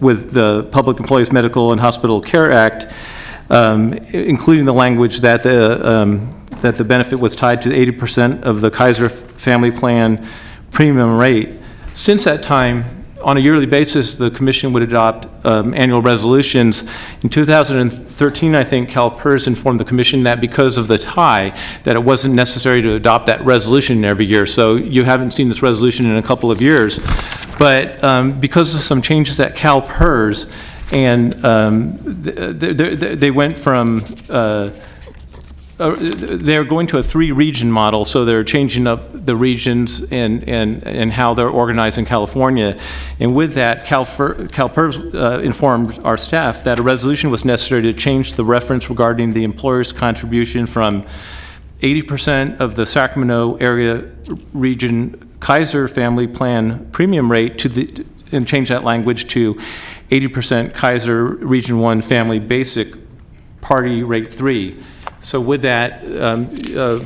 S4: with the Public Employees Medical and Hospital Care Act, including the language that the benefit was tied to 80% of the Kaiser family plan premium rate. Since that time, on a yearly basis, the commission would adopt annual resolutions. In 2013, I think CalPERS informed the commission that because of the tie, that it wasn't necessary to adopt that resolution every year. So you haven't seen this resolution in a couple of years. But because of some changes at CalPERS, and they went from they're going to a 3-region model, so they're changing up the regions and how they're organized in California. And with that, CalPERS informed our staff that a resolution was necessary to change the reference regarding the employer's contribution from 80% of the Sacramento area region Kaiser family plan premium rate and change that language to 80% Kaiser Region 1 family basic party rate 3. So with that,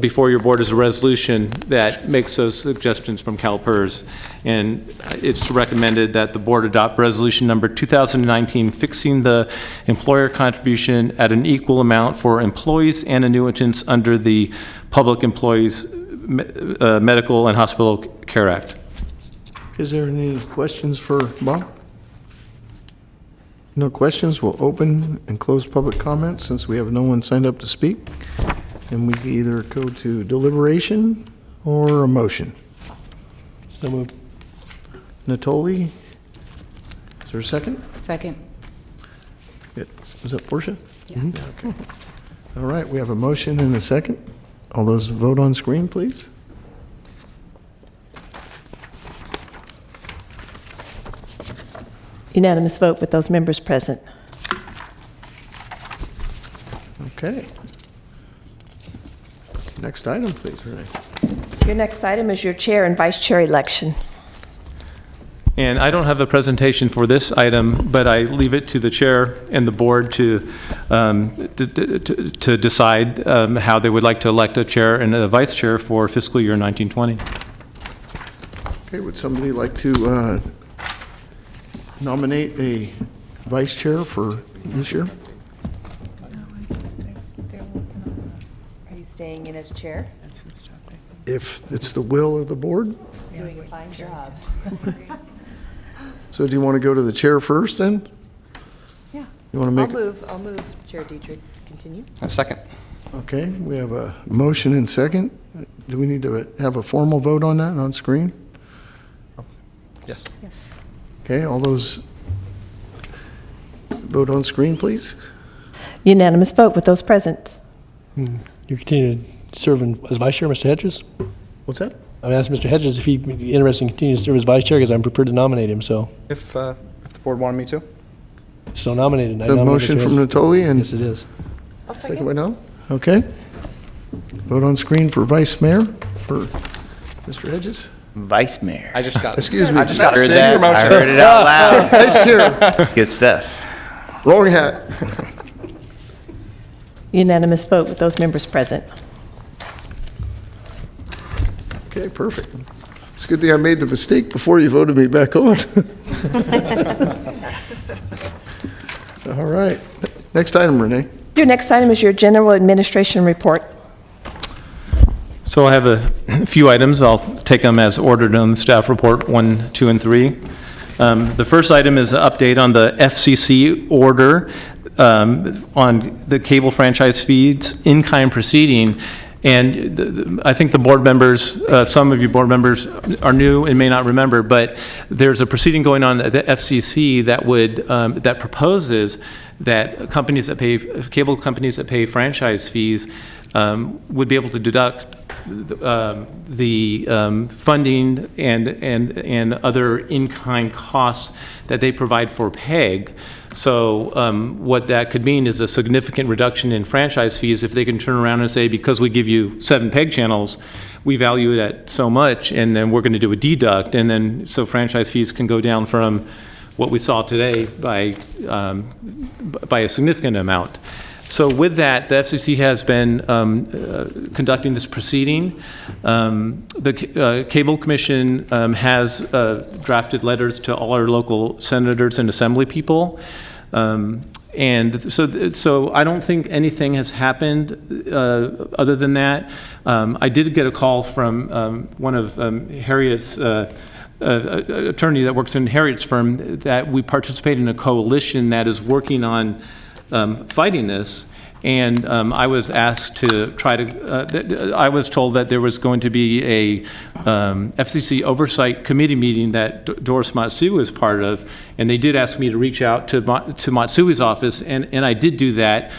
S4: before your board is a resolution that makes those suggestions from CalPERS. And it's recommended that the board adopt resolution number 2019, fixing the employer contribution at an equal amount for employees and annuitants under the Public Employees Medical and Hospital Care Act.
S1: Is there any questions for Bob? No questions, we'll open and close public comments since we have no one signed up to speak. And we can either go to deliberation or a motion.
S7: So moved.
S1: Natoli, is there a second?
S8: Second.
S1: Good. Was that Portia? Yeah. Okay. All right, we have a motion and a second. All those vote on screen, please.
S2: Unanimous vote with those members present.
S1: Okay. Next item, please, Renee.
S2: Your next item is your chair and vice chair election.
S4: And I don't have a presentation for this item, but I leave it to the chair and the board to decide how they would like to elect a chair and a vice chair for fiscal year 1920.
S1: Okay, would somebody like to nominate a vice chair for this year?
S8: Are you staying in as chair?
S1: If it's the will of the board?
S8: Doing a fine job.
S1: So do you want to go to the chair first then?
S8: Yeah.
S1: You want to make?
S8: I'll move Chair Dietrich. Continue.
S9: A second.
S1: Okay, we have a motion and second. Do we need to have a formal vote on that on screen?
S9: Yes.
S8: Yes.
S1: Okay, all those vote on screen, please.
S2: Unanimous vote with those present.
S7: You continue to serve as vice chair, Mr. Hedges?
S1: What's that?
S7: I asked Mr. Hedges if he'd be interested in continuing to serve as vice chair because I'm prepared to nominate him, so.
S9: If the board wanted me to.
S7: So nominated. I
S1: The
S7: nominate
S1: motion
S7: Mr.
S1: from
S7: Hedges.
S1: Natoli and
S7: Yes, it is.
S8: I'll
S1: second
S8: second.
S1: by now? Okay. Vote on screen for vice mayor for Mr. Hedges.
S6: Vice mayor.
S9: I just got.
S1: Excuse me.
S9: I just got
S6: Heard
S9: send your
S6: that. I
S9: motion.
S6: heard it out loud.
S1: Vice chair.
S6: Good stuff.
S1: Wrong hat.
S2: Unanimous vote with those members present.
S1: Okay, perfect. It's a good thing I made the mistake before you voted me back on. All right. Next item, Renee.
S2: Your next item is your general administration report.
S4: So I have a few items. I'll take them as ordered on the staff report 1, 2, and 3. The first item is an update on the FCC order on the cable franchise feeds in-kind proceeding. And I think the board members, some of you board members are new and may not remember, but there's a proceeding going on at the FCC that would that proposes that companies that pay cable companies that pay franchise fees would be able to deduct the funding and other in-kind costs that they provide for PEG. So what that could mean is a significant reduction in franchise fees if they can turn around and say, because we give you 7 PEG channels, we value it at so much, and then we're going to do a deduct, and then so franchise fees can go down from what we saw today by a significant amount. So with that, the FCC has been conducting this proceeding. The Cable Commission has drafted letters to all our local senators and assembly people. And so I don't think anything has happened other than that. I did get a call from one of Harriet's attorney that works in Harriet's firm, that we participate in a coalition that is working on fighting this. And I was asked to try to, I was told that there was going to be a FCC Oversight Committee meeting that Doris Matsui was part of, and they did ask me to reach out to Matsui's office, and I did do that.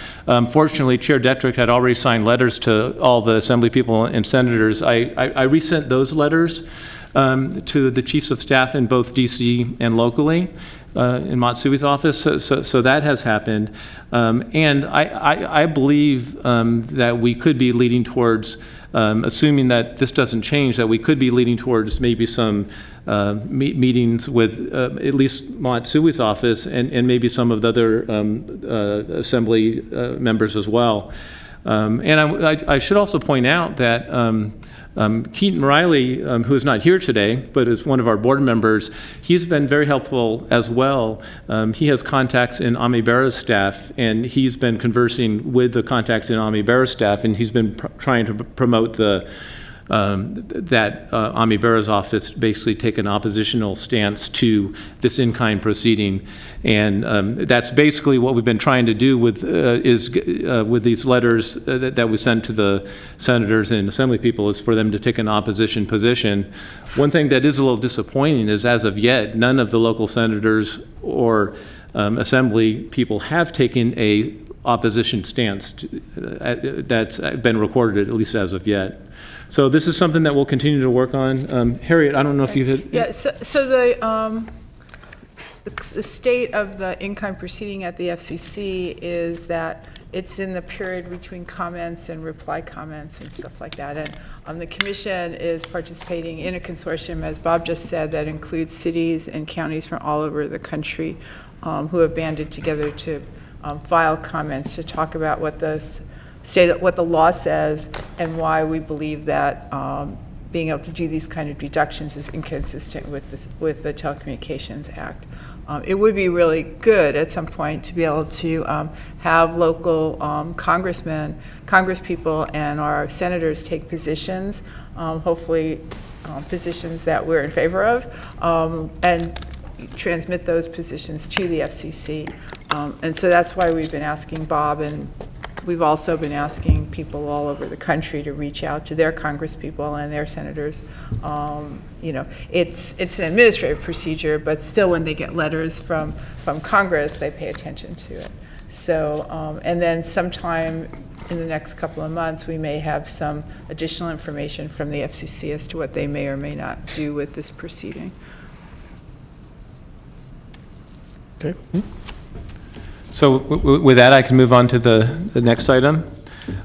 S4: Fortunately, Chair Detrick had already signed letters to all the Assembly people and senators. I resent those letters to the chiefs of staff in both DC and locally. In Matsui's office, so that has happened, and I believe that we could be leading towards, assuming that this doesn't change, that we could be leading towards maybe some meetings with at least Matsui's office and maybe some of the other Assembly members as well. And I should also point out that Keaton Riley, who is not here today, but is one of our board members, he's been very helpful as well. He has contacts in Ami Bera's staff, and he's been conversing with the contacts in Ami Bera's staff, and he's been trying to promote the that Ami Bera's office basically take an oppositional stance to this in-kind proceeding. And that's basically what we've been trying to do with with these letters that we sent to the senators and Assembly people, is for them to take an opposition position. One thing that is a little disappointing is, as of yet, none of the local senators or Assembly people have taken a opposition stance that's been recorded, at least as of yet. So this is something that we'll continue to work on. Harriet, I don't know if you had...
S10: Yeah, so the state of the in-kind proceeding at the FCC is that it's in the period between comments and reply comments and stuff like that. And the commission is participating in a consortium, as Bob just said, that includes cities and counties from all over the country who have banded together to file comments to talk about what the what the law says and why we believe that being able to do these kind of deductions is inconsistent with the Telecommunications Act. It would be really good at some point to be able to have local congresspeople and our senators take positions, hopefully positions that we're in favor of, and transmit those positions to the FCC. And so that's why we've been asking Bob, and we've also been asking people all over the country to reach out to their congresspeople and their senators. You know, it's an administrative procedure, but still when they get letters from Congress, they pay attention to it. So, and then sometime in the next couple of months, we may have some additional information from the FCC as to what they may or may not do with this proceeding.
S1: Okay.
S4: So with that, I can move on to the next item,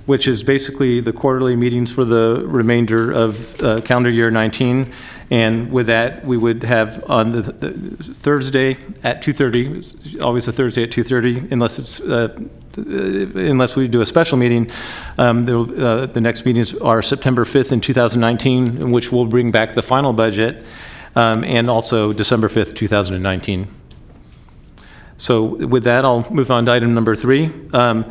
S4: which is basically the quarterly meetings for the remainder of calendar year 19. And with that, we would have on the Thursday at 2:30, always a Thursday at 2:30, unless we do a special meeting. The next meetings are September 5th in 2019, in which we'll bring back the final budget, and also December 5th, 2019. So with that, I'll move on to item number 3. I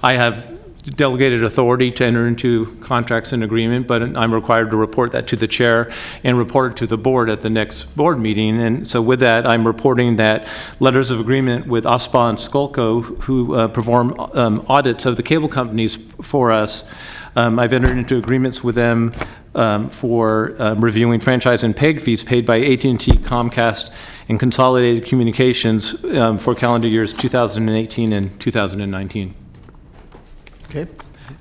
S4: have delegated authority to enter into contracts and agreement, but I'm required to report that to the chair and report it to the board at the next board meeting. And so with that, I'm reporting that letters of agreement with OSPA and Skolco, who perform audits of the cable companies for us, I've entered into agreements with them for reviewing franchise and PEG fees paid by AT&T, Comcast, and Consolidated Communications for calendar years 2018 and 2019.
S1: Okay.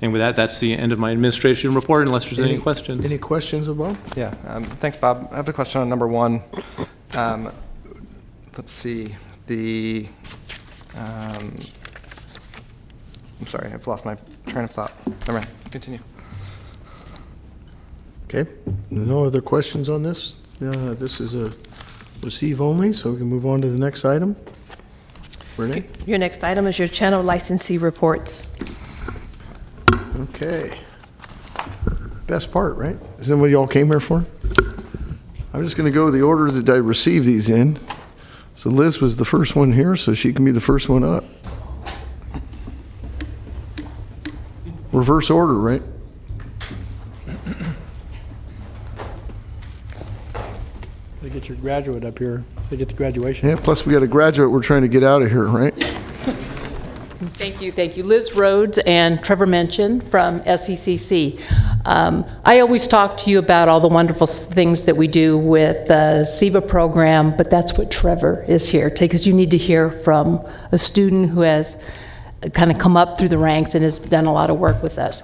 S4: And with that, that's the end of my administration report, unless there's any questions.
S1: Any questions of Bob?
S9: Yeah, thanks, Bob. I have a question on number 1. Let's see, I'm sorry, I've lost my train of thought. Never mind, continue.
S1: Okay. No other questions on this? This is a receive only, so we can move on to the next item. Renee?
S2: Your next item is your channel licensee reports.
S1: Okay. Best part, right? Isn't what y'all came here for? I'm just going to go the order that I received these in. So Liz was the first one here, so she can be the first one up. Reverse order, right?
S7: Get your graduate up here to get the graduation.
S1: Yeah, plus we got a graduate we're trying to get out of here, right?
S3: Thank you, thank you. Liz Rhodes and Trevor Mention from SECC. I always talk to you about all the wonderful things that we do with the SEVA program, but that's what Trevor is here to, because you need to hear from a student who has kind of come up through the ranks and has done a lot of work with us.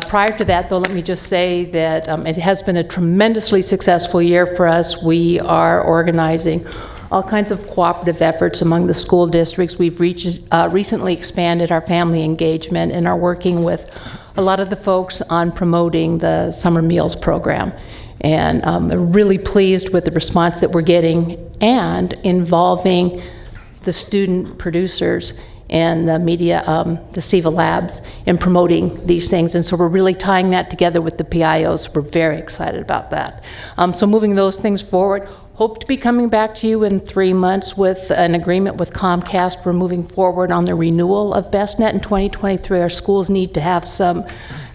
S3: Prior to that, though, let me just say that it has been a tremendously successful year for us. We are organizing all kinds of cooperative efforts among the school districts. We've recently expanded our family engagement and are working with a lot of the folks on promoting the summer meals program. And I'm really pleased with the response that we're getting and involving the student producers and the media, the SEVA labs, in promoting these things. And so we're really tying that together with the PIOs. We're very excited about that. So moving those things forward. Hope to be coming back to you in 3 months with an agreement with Comcast. We're moving forward on the renewal of BestNet in 2023. Our schools need to have some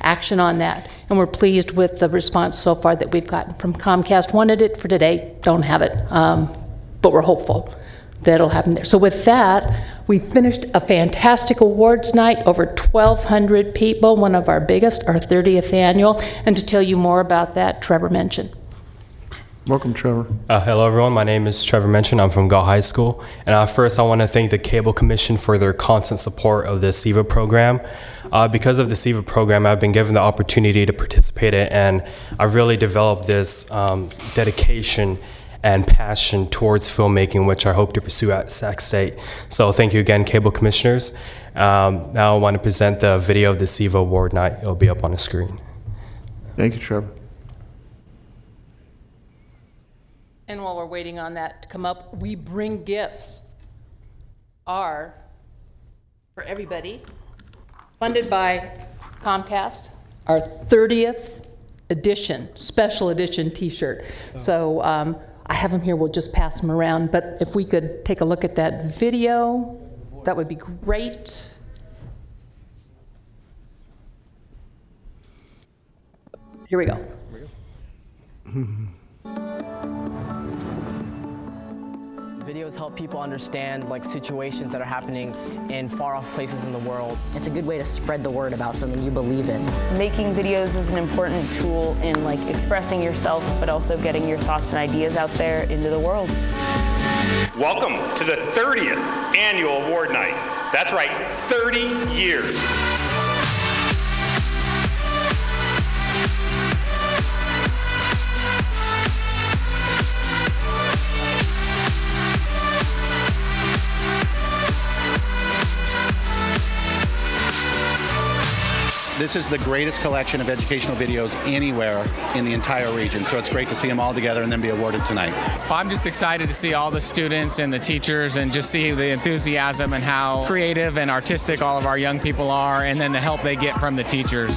S3: action on that. And we're pleased with the response so far that we've gotten from Comcast. Wanted it for today, don't have it. But we're hopeful that it'll happen there. So with that, we finished a fantastic awards night, over 1,200 people, one of our biggest, our 30th annual. And to tell you more about that, Trevor Mention.
S1: Welcome, Trevor.
S11: Hello, everyone. My name is Trevor Mention. I'm from Galt High School. And first, I want to thank the Cable Commission for their constant support of the SEVA program. Because of the SEVA program, I've been given the opportunity to participate in it, and I've really developed this dedication and passion towards filmmaking, which I hope to pursue at Sac State. So thank you again, Cable Commissioners. Now I want to present the video of the SEVA Award Night. It'll be up on the screen.
S1: Thank you, Trevor.
S3: And while we're waiting on that to come up, we bring gifts are for everybody, funded by Comcast, our 30th edition, special edition t-shirt. So I have them here, we'll just pass them around, but if we could take a look at that video, that would be great. Here we go.
S12: Videos help people understand like situations that are happening in far off places in the world.
S13: It's a good way to spread the word about something you believe in.
S8: Making videos is an important tool in like expressing yourself, but also getting your thoughts and ideas out there into the world.
S14: Welcome to the 30th annual award night. That's right, 30 years.
S5: This is the greatest collection of educational videos anywhere in the entire region, so it's great to see them all together and then be awarded tonight.
S15: Well, I'm just excited to see all the students and the teachers and just see the enthusiasm and how creative and artistic all of our young people are, and then the help they get from the teachers.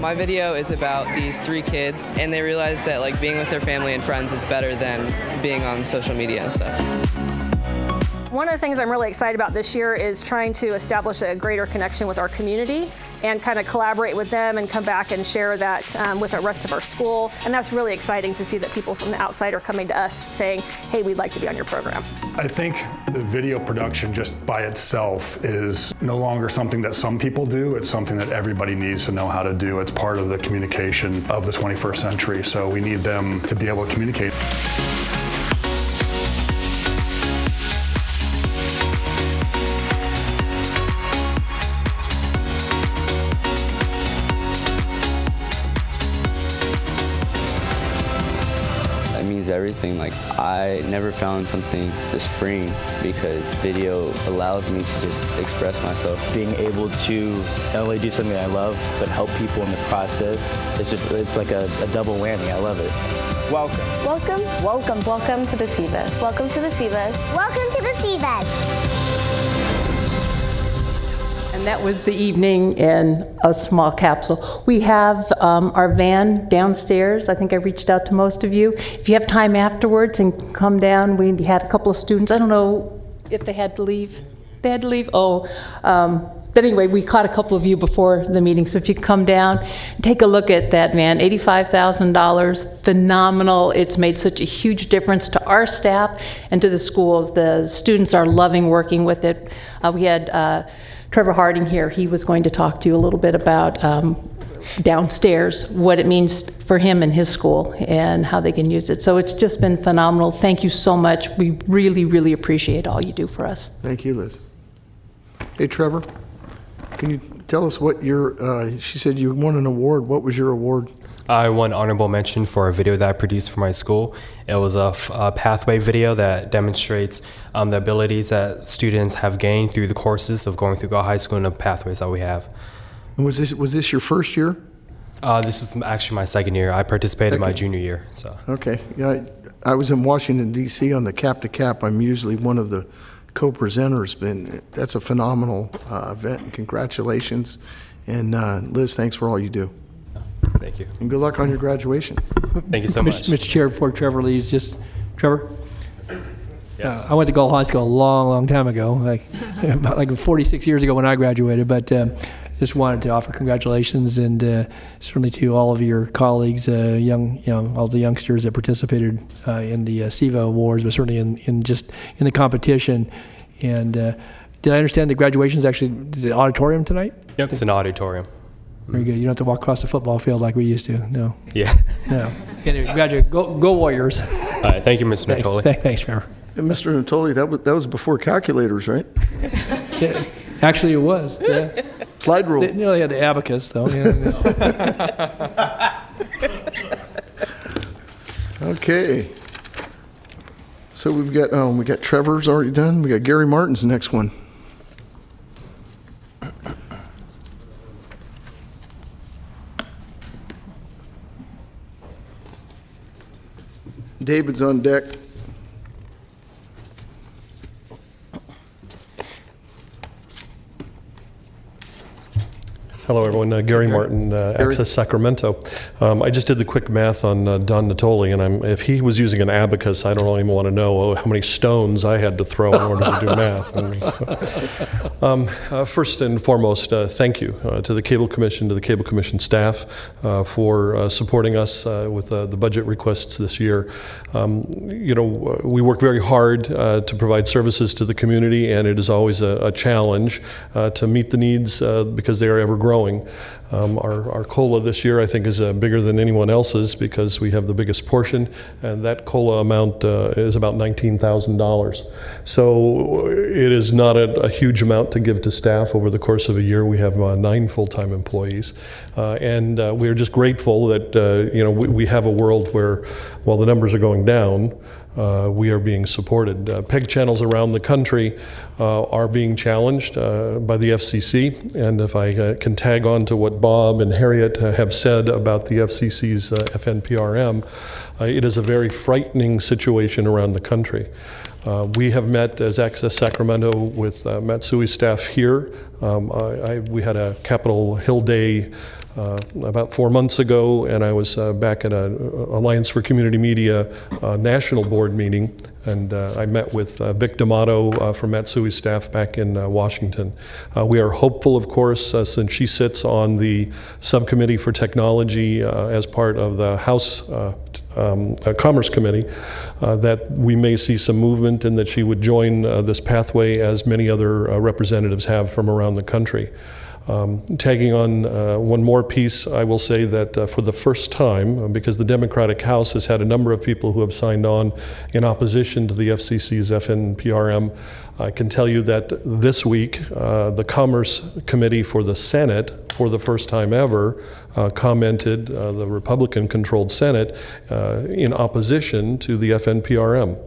S16: My video is about these 3 kids, and they realize that like being with their family and friends is better than being on social media and stuff.
S17: One of the things I'm really excited about this year is trying to establish a greater connection with our community and kind of collaborate with them and come back and share that with the rest of our school. And that's really exciting to see that people from the outside are coming to us saying, hey, we'd like to be on your program.
S18: I think the video production just by itself is no longer something that some people do. It's something that everybody needs to know how to do. It's part of the communication of the 21st century. So we need them to be able to communicate.
S19: Everything. Like, I never found something this freeing because video allows me to just express myself. Being able to not only do something I love, but help people in the process, it's like a double whammy. I love it. Welcome.
S20: Welcome. Welcome. Welcome to the SEVAs. Welcome to the SEVAs. Welcome to the SEVAs.
S3: And that was the evening in a small capsule. We have our van downstairs. I think I reached out to most of you. If you have time afterwards and come down, we had a couple of students. I don't know if they had to leave. They had to leave? Oh, But anyway, we caught a couple of you before the meeting, so if you come down, take a look at that, man. $85,000, phenomenal. It's made such a huge difference to our staff and to the schools. The students are loving working with it. We had Trevor Harding here. He was going to talk to you a little bit about downstairs, what it means for him and his school and how they can use it. So it's just been phenomenal. Thank you so much. We really, really appreciate all you do for us.
S1: Thank you, Liz. Hey, Trevor, can you tell us what she said you won an award. What was your award?
S11: I won honorable mention for a video that I produced for my school. It was a pathway video that demonstrates the abilities that students have gained through the courses of going through Galt High School and the pathways that we have.
S1: And was this your first year?
S11: This was actually my second year. I participated my junior year. So.
S1: Okay. Yeah, I was in Washington, D.C. on the Cap to Cap. I'm usually one of the co-presenters, but that's a phenomenal event, and congratulations. And Liz, thanks for all you do.
S11: Thank you.
S1: And good luck on your graduation.
S11: Thank you so much.
S7: Mr. Chair, before Trevor leaves, Trevor?
S11: Yes.
S7: I went to Galt High School a long, long time ago, about 46 years ago when I graduated, but just wanted to offer congratulations and certainly to all of your colleagues, all the youngsters that participated in the SEVA awards, but certainly in the competition. And did I understand the graduation is actually the auditorium tonight?
S11: Yep, it's an auditorium.
S7: Very good. You don't have to walk across the football field like we used to. No.
S11: Yeah.
S7: No. Anyway, graduate. Go Warriors.
S11: All right. Thank you, Mr. Natoli.
S7: Thanks, Trevor.
S1: And Mr. Natoli, that was before calculators, right?
S7: Yeah, actually, it was. Yeah.
S1: Slide rule.
S7: They had the abacus, though. Yeah.
S1: Okay. So we got Trevor's already done. We got Gary Martin's next one. David's on deck.
S21: Hello, everyone. Gary Martin, Access Sacramento. I just did the quick math on Don Natoli, and if he was using an abacus, I don't even want to know how many stones I had to throw in order to do math. First and foremost, thank you to the Cable Commission, to the Cable Commission staff for supporting us with the budget requests this year. We work very hard to provide services to the community, and it is always a challenge to meet the needs because they are ever growing. Our COLA this year, I think, is bigger than anyone else's because we have the biggest portion, and that COLA amount is about $19,000. So it is not a huge amount to give to staff over the course of a year. We have 9 full-time employees, and we are just grateful that we have a world where, while the numbers are going down, we are being supported. PEG channels around the country are being challenged by the FCC, and if I can tag on to what Bob and Harriet have said about the FCC's FNPRM, it is a very frightening situation around the country. We have met as Access Sacramento with Matsui's staff here. We had a Capitol Hill Day about 4 months ago, and I was back at an Alliance for Community Media national board meeting, and I met with Vic D'Amato from Matsui's staff back in Washington. We are hopeful, of course, since she sits on the Subcommittee for Technology as part of the House Commerce Committee, that we may see some movement and that she would join this pathway as many other representatives have from around the country. Tagging on one more piece, I will say that for the first time, because the Democratic House has had a number of people who have signed on in opposition to the FCC's FNPRM, I can tell you that this week, the Commerce Committee for the Senate, for the first time ever, commented, the Republican-controlled Senate, in opposition to the FNPRM.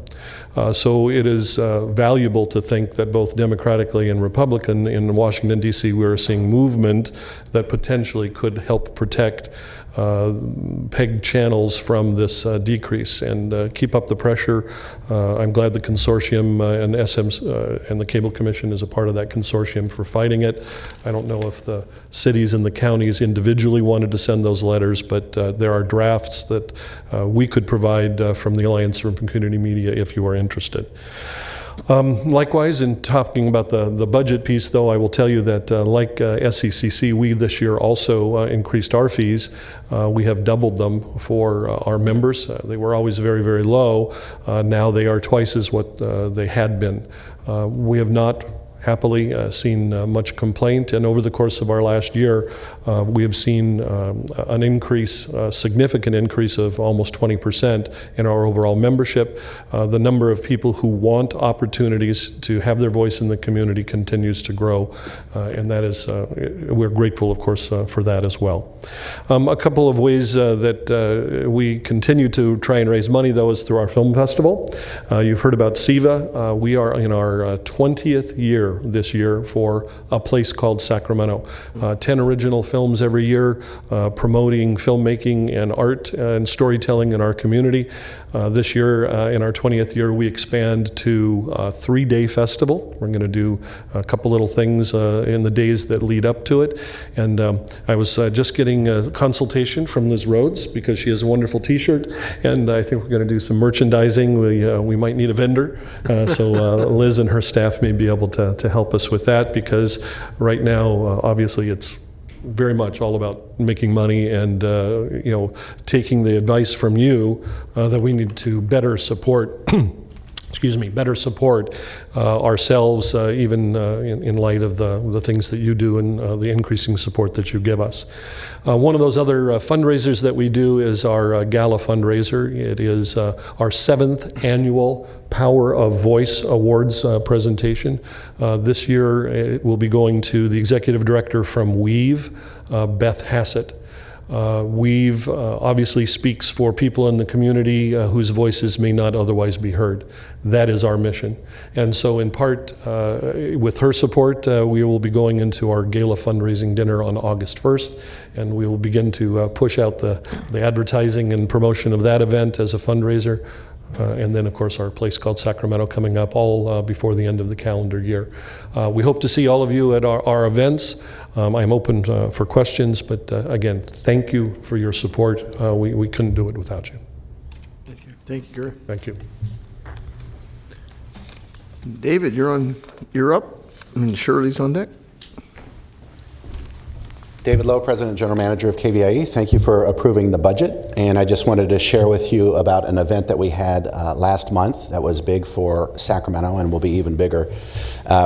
S21: So it is valuable to think that both Democratically and Republican in Washington, D.C., we are seeing movement that potentially could help protect PEG channels from this decrease and keep up the pressure. I'm glad the consortium and and the Cable Commission is a part of that consortium for fighting it. I don't know if the cities and the counties individually wanted to send those letters, but there are drafts that we could provide from the Alliance for Community Media if you are interested. Likewise, in talking about the budget piece, though, I will tell you that like SECC, we this year also increased our fees. We have doubled them for our members. They were always very, very low. Now they are twice as what they had been. We have not happily seen much complaint, and over the course of our last year, we have seen an increase, a significant increase of almost 20% in our overall membership. The number of people who want opportunities to have their voice in the community continues to grow, and that is, we're grateful, of course, for that as well. A couple of ways that we continue to try and raise money, though, is through our film festival. You've heard about SIVA. We are in our 20th year this year for A Place Called Sacramento. 10 original films every year promoting filmmaking and art and storytelling in our community. This year, in our 20th year, we expand to a 3-day festival. We're going to do a couple little things in the days that lead up to it. And I was just getting a consultation from Liz Rhodes because she has a wonderful t-shirt, and I think we're going to do some merchandising. We might need a vendor, so Liz and her staff may be able to help us with that, because right now, obviously, it's very much all about making money and taking the advice from you that we need to better support better support ourselves, even in light of the things that you do and the increasing support that you give us. One of those other fundraisers that we do is our gala fundraiser. It is our 7th annual Power of Voice Awards presentation. This year it will be going to the executive director from Weave, Beth Hassett. Weave obviously speaks for people in the community whose voices may not otherwise be heard. That is our mission. And so in part, with her support, we will be going into our gala fundraising dinner on August 1st, and we will begin to push out the advertising and promotion of that event as a fundraiser. And then, of course, our Place Called Sacramento coming up all before the end of the calendar year. We hope to see all of you at our events. I'm open for questions, but again, thank you for your support. We couldn't do it without you.
S1: Thank you. Thank you, Gary.
S21: Thank you.
S1: David, you're up, and Shirley's on deck.
S5: David Lowe, President and General Manager of KVIE. Thank you for approving the budget. And I just wanted to share with you about an event that we had last month that was big for Sacramento and will be even bigger.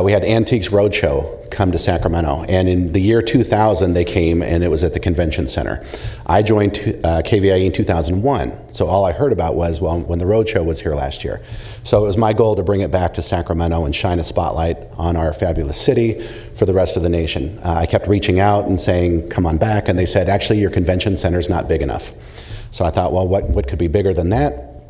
S5: We had Antiques Roadshow come to Sacramento. And in the year 2000, they came, and it was at the convention center. I joined KVIE in 2001. So all I heard about was, well, when the Roadshow was here last year. So it was my goal to bring it back to Sacramento and shine a spotlight on our fabulous city for the rest of the nation. I kept reaching out and saying, come on back, and they said, actually, your convention center's not big enough. So I thought, well, what could be bigger than that?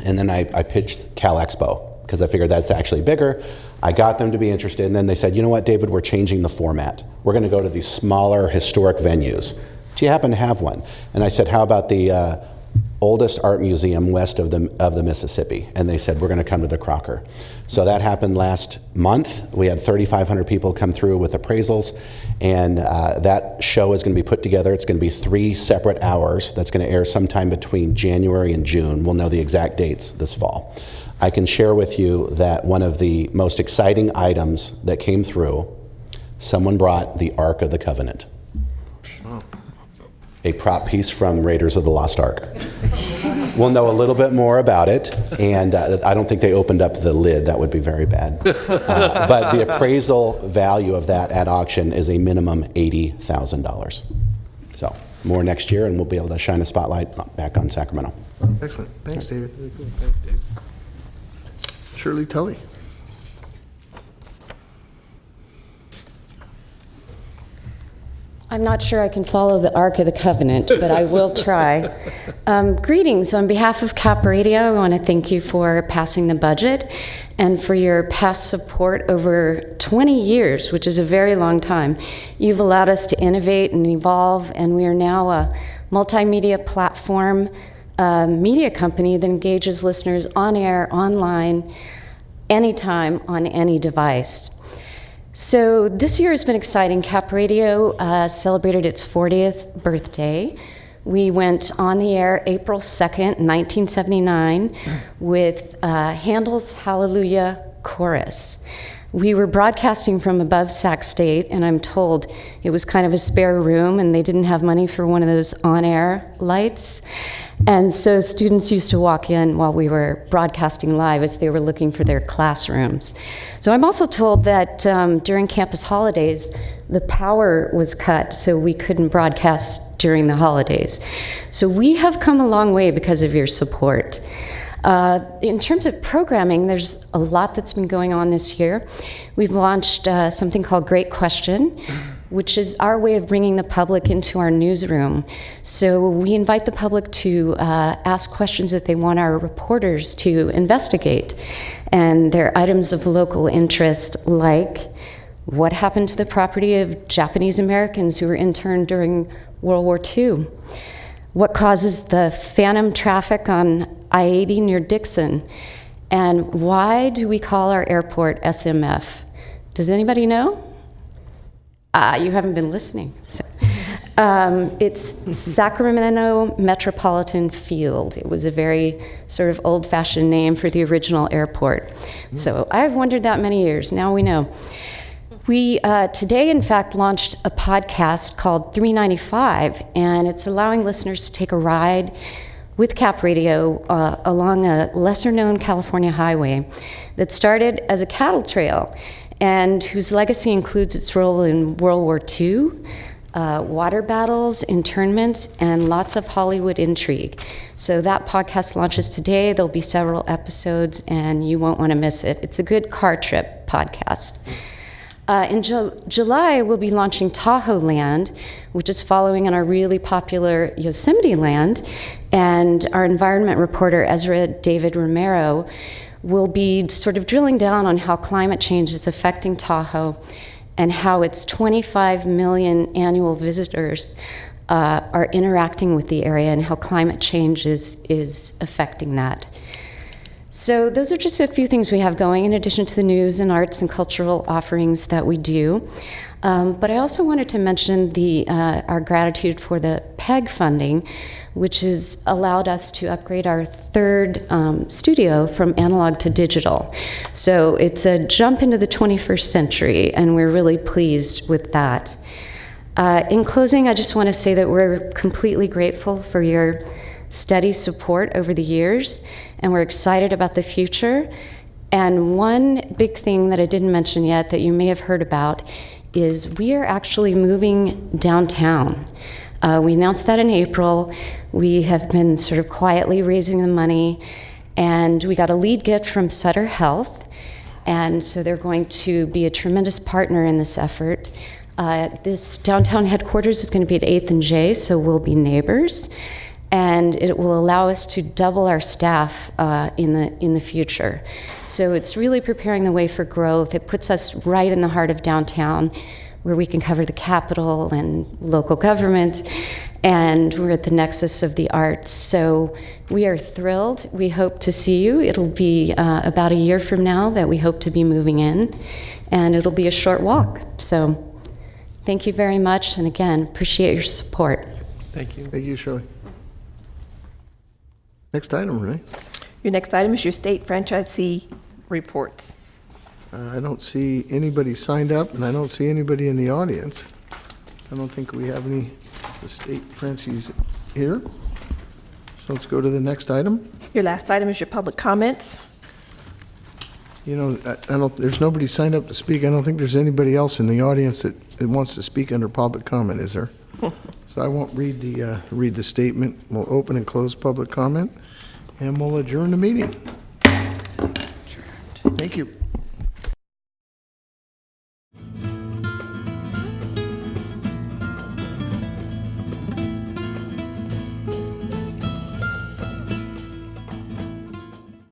S5: And then I pitched Cal Expo, because I figured that's actually bigger. I got them to be interested, and then they said, you know what, David, we're changing the format. We're going to go to these smaller historic venues. Do you happen to have one? And I said, how about the oldest art museum west of the Mississippi? And they said, we're going to come to the Crocker. So that happened last month. We had 3,500 people come through with appraisals, and that show is going to be put together. It's going to be 3 separate hours. That's going to air sometime between January and June. We'll know the exact dates this fall. I can share with you that one of the most exciting items that came through, someone brought the Ark of the Covenant. Oh. A prop piece from Raiders of the Lost Ark. We'll know a little bit more about it, and I don't think they opened up the lid. That would be very bad. But the appraisal value of that at auction is a minimum $80,000. So more next year, and we'll be able to shine a spotlight back on Sacramento.
S1: Excellent. Thanks, David. Very cool. Thanks, David. Shirley Tully.
S6: I'm not sure I can follow the Ark of the Covenant, but I will try. Greetings. On behalf of Cap Radio, I want to thank you for passing the budget and for your past support over 20 years, which is a very long time. You've allowed us to innovate and evolve, and we are now a multimedia platform media company that engages listeners on air, online, anytime, on any device. So this year has been exciting. Cap Radio celebrated its 40th birthday. We went on the air April 2nd, 1979 with Handel's Hallelujah chorus. We were broadcasting from above Sac State, and I'm told it was kind of a spare room, and they didn't have money for one of those on-air lights. And so students used to walk in while we were broadcasting live as they were looking for their classrooms. So I'm also told that during campus holidays, the power was cut, so we couldn't broadcast during the holidays. So we have come a long way because of your support. In terms of programming, there's a lot that's been going on this year. We've launched something called Great Question, which is our way of bringing the public into our newsroom. So we invite the public to ask questions that they want our reporters to investigate. And they're items of local interest, like what happened to the property of Japanese Americans who were interned during World War II? What causes the phantom traffic on I-80 near Dixon? And why do we call our airport SMF? Does anybody know? You haven't been listening. So, it's Sacramento Metropolitan Field. It was a very sort of old-fashioned name for the original airport. So I've wondered that many years. Now we know. We today, in fact, launched a podcast called 395, and it's allowing listeners to take a ride with Cap Radio along a lesser-known California highway that started as a cattle trail and whose legacy includes its role in World War II, water battles, internment, and lots of Hollywood intrigue. So that podcast launches today. There'll be several episodes, and you won't want to miss it. It's a good car trip podcast. In July, we'll be launching Tahoe Land, which is following on our really popular Yosemite Land, and our environment reporter, Ezra David Romero, will be sort of drilling down on how climate change is affecting Tahoe and how its 25 million annual visitors are interacting with the area and how climate change is affecting that. So those are just a few things we have going in addition to the news and arts and cultural offerings that we do. But I also wanted to mention our gratitude for the PEG funding, which has allowed us to upgrade our third studio from analog to digital. So it's a jump into the 21st century, and we're really pleased with that. In closing, I just want to say that we're completely grateful for your steady support over the years, and we're excited about the future. And one big thing that I didn't mention yet that you may have heard about is we are actually moving downtown. We announced that in April. We have been sort of quietly raising the money, and we got a lead gift from Sutter Health, and so they're going to be a tremendous partner in this effort. This downtown headquarters is going to be at 8th and J, so we'll be neighbors. And it will allow us to double our staff in the future. So it's really preparing the way for growth. It puts us right in the heart of downtown, where we can cover the Capitol and local government, and we're at the nexus of the arts. So we are thrilled. We hope to see you. It'll be about a year from now that we hope to be moving in, and it'll be a short walk. So thank you very much, and again, appreciate your support.
S1: Thank you. Thank you, Shirley. Next item, Renee.
S2: Your next item is your state franchisee reports.
S1: I don't see anybody signed up, and I don't see anybody in the audience. So I don't think we have any of the state franchisees here. So let's go to the next item.
S2: Your last item is your public comments.
S1: You know, there's nobody signed up to speak. I don't think there's anybody else in the audience that wants to speak under public comment, is there? So I won't read the statement. We'll open and close public comment, and we'll adjourn the meeting. Thank you.